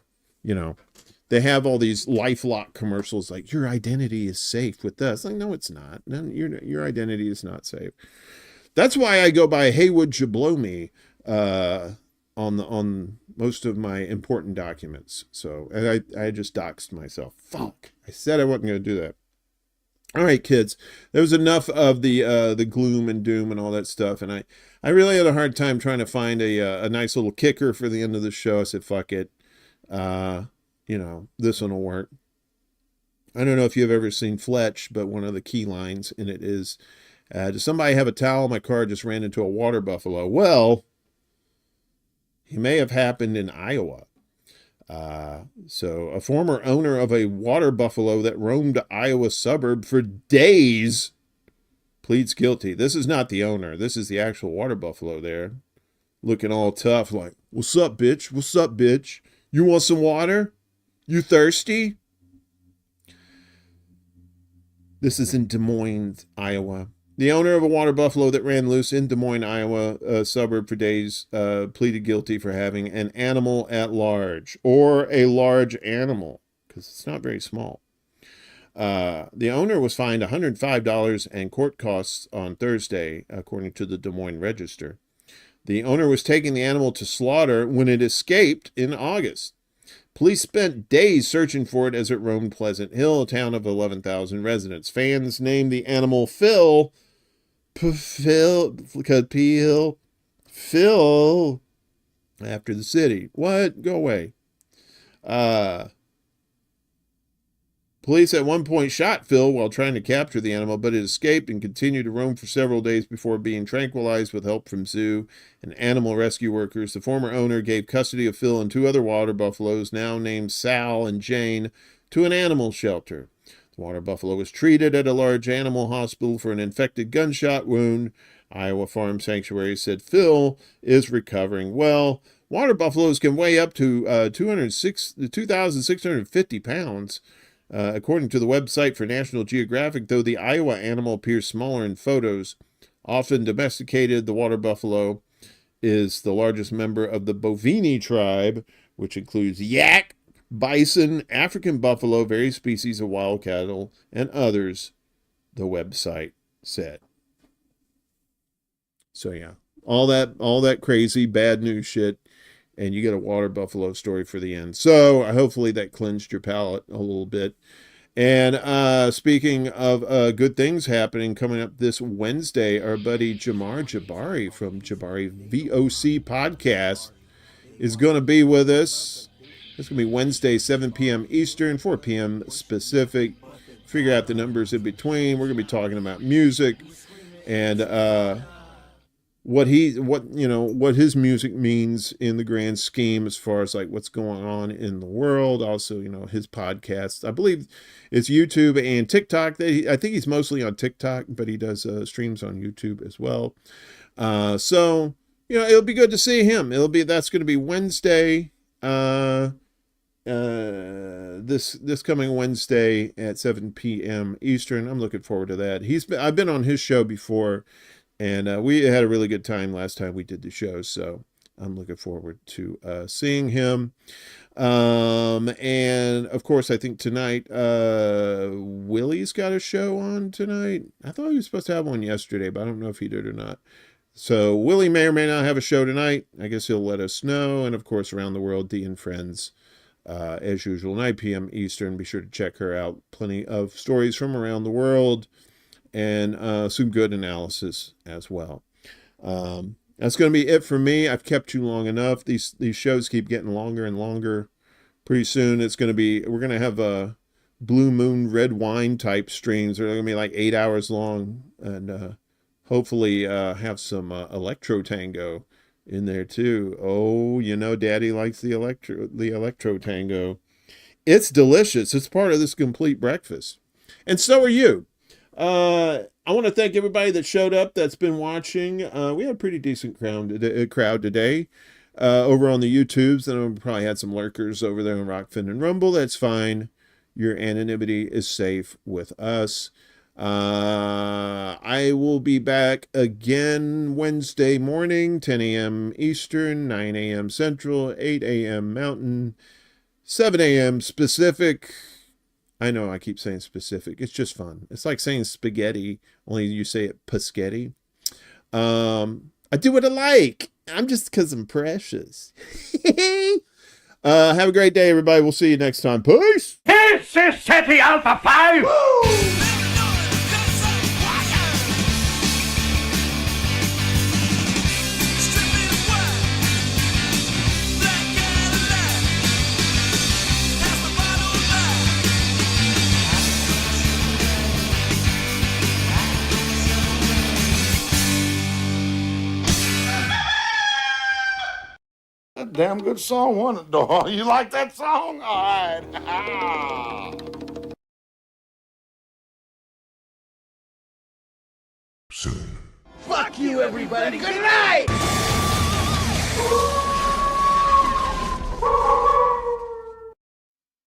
they have all these LifeLock commercials like your identity is safe with us. Like, no, it's not. No, your identity is not safe. That's why I go by "Hey, would you blow me?" on most of my important documents. So, and I just doxed myself. Fuck! I said I wasn't going to do that. All right, kids. There was enough of the gloom and doom and all that stuff, and I really had a hard time trying to find a nice little kicker for the end of the show. I said, "Fuck it." This one will work. I don't know if you've ever seen Fletch, but one of the key lines in it is, does somebody have a towel? My car just ran into a water buffalo. Well, he may have happened in Iowa. So a former owner of a water buffalo that roamed Iowa suburb for days pleads guilty. This is not the owner. This is the actual water buffalo there, looking all tough like, "What's up, bitch? What's up, bitch? You want some water? You thirsty?" This is in Des Moines, Iowa. The owner of a water buffalo that ran loose in Des Moines, Iowa, a suburb for days, pleaded guilty for having an animal at large, or a large animal, because it's not very small. The owner was fined $105 and court costs on Thursday, according to the Des Moines Register. The owner was taking the animal to slaughter when it escaped in August. Police spent days searching for it as it roamed Pleasant Hill, a town of 11,000 residents. Fans named the animal Phil after the city. What? Go away. Police at one point shot Phil while trying to capture the animal, but it escaped and continued to roam for several days before being tranquilized with help from zoo and animal rescue workers. The former owner gave custody of Phil and two other water buffaloes, now named Sal and Jane, to an animal shelter. The water buffalo was treated at a large animal hospital for an infected gunshot wound. Iowa Farm Sanctuary said Phil is recovering well. Water buffaloes can weigh up to 2,650 pounds. According to the website for National Geographic, though the Iowa animal appears smaller in photos, often domesticated, the water buffalo is the largest member of the bovine tribe, which includes yak, bison, African buffalo, various species of wild cattle, and others, the website said. So yeah, all that crazy bad news shit, and you get a water buffalo story for the end. So hopefully that cleansed your palate a little bit. And speaking of good things happening, coming up this Wednesday, our buddy Jamar Jabari from Jabari VOC Podcast is going to be with us. It's going to be Wednesday, 7 p.m. Eastern, 4 p.m. Pacific. Figure out the numbers in between. We're going to be talking about music. And what his music means in the grand scheme, as far as like what's going on in the world. Also, his podcast, I believe it's YouTube and TikTok. I think he's mostly on TikTok, but he does streams on YouTube as well. So it'll be good to see him. That's going to be Wednesday, this coming Wednesday at 7 p.m. Eastern. I'm looking forward to that. I've been on his show before, and we had a really good time last time we did the show. So I'm looking forward to seeing him. And of course, I think tonight, Willie's got a show on tonight. I thought he was supposed to have one yesterday, but I don't know if he did or not. So Willie may or may not have a show tonight. I guess he'll let us know. And of course, Around the World, Dee and Friends, as usual, 9 p.m. Eastern. Be sure to check her out. Plenty of stories from around the world and some good analysis as well. That's going to be it for me. I've kept you long enough. These shows keep getting longer and longer. Pretty soon we're going to have a Blue Moon red wine type streams. They're going to be like 8 hours long, and hopefully have some electro tango in there too. Oh, Daddy likes the electro tango. It's delicious. It's part of this complete breakfast. And so are you. I want to thank everybody that showed up, that's been watching. We had a pretty decent crowd today over on the YouTubes. And we probably had some lurkers over there on Rockfin and Rumble. That's fine. Your anonymity is safe with us. I will be back again Wednesday morning, 10 a.m. Eastern, 9 a.m. Central, 8 a.m. Mountain, 7 a.m. Pacific. I know I keep saying specific. It's just fun. It's like saying spaghetti, only you say it paschetti. I do what I like. I'm just because I'm precious. Have a great day, everybody. We'll see you next time. Peace. This is City Alpha 5. Woo! Damn good song, wasn't it, dog? You like that song? All right. Soon. Fuck you, everybody. Good night.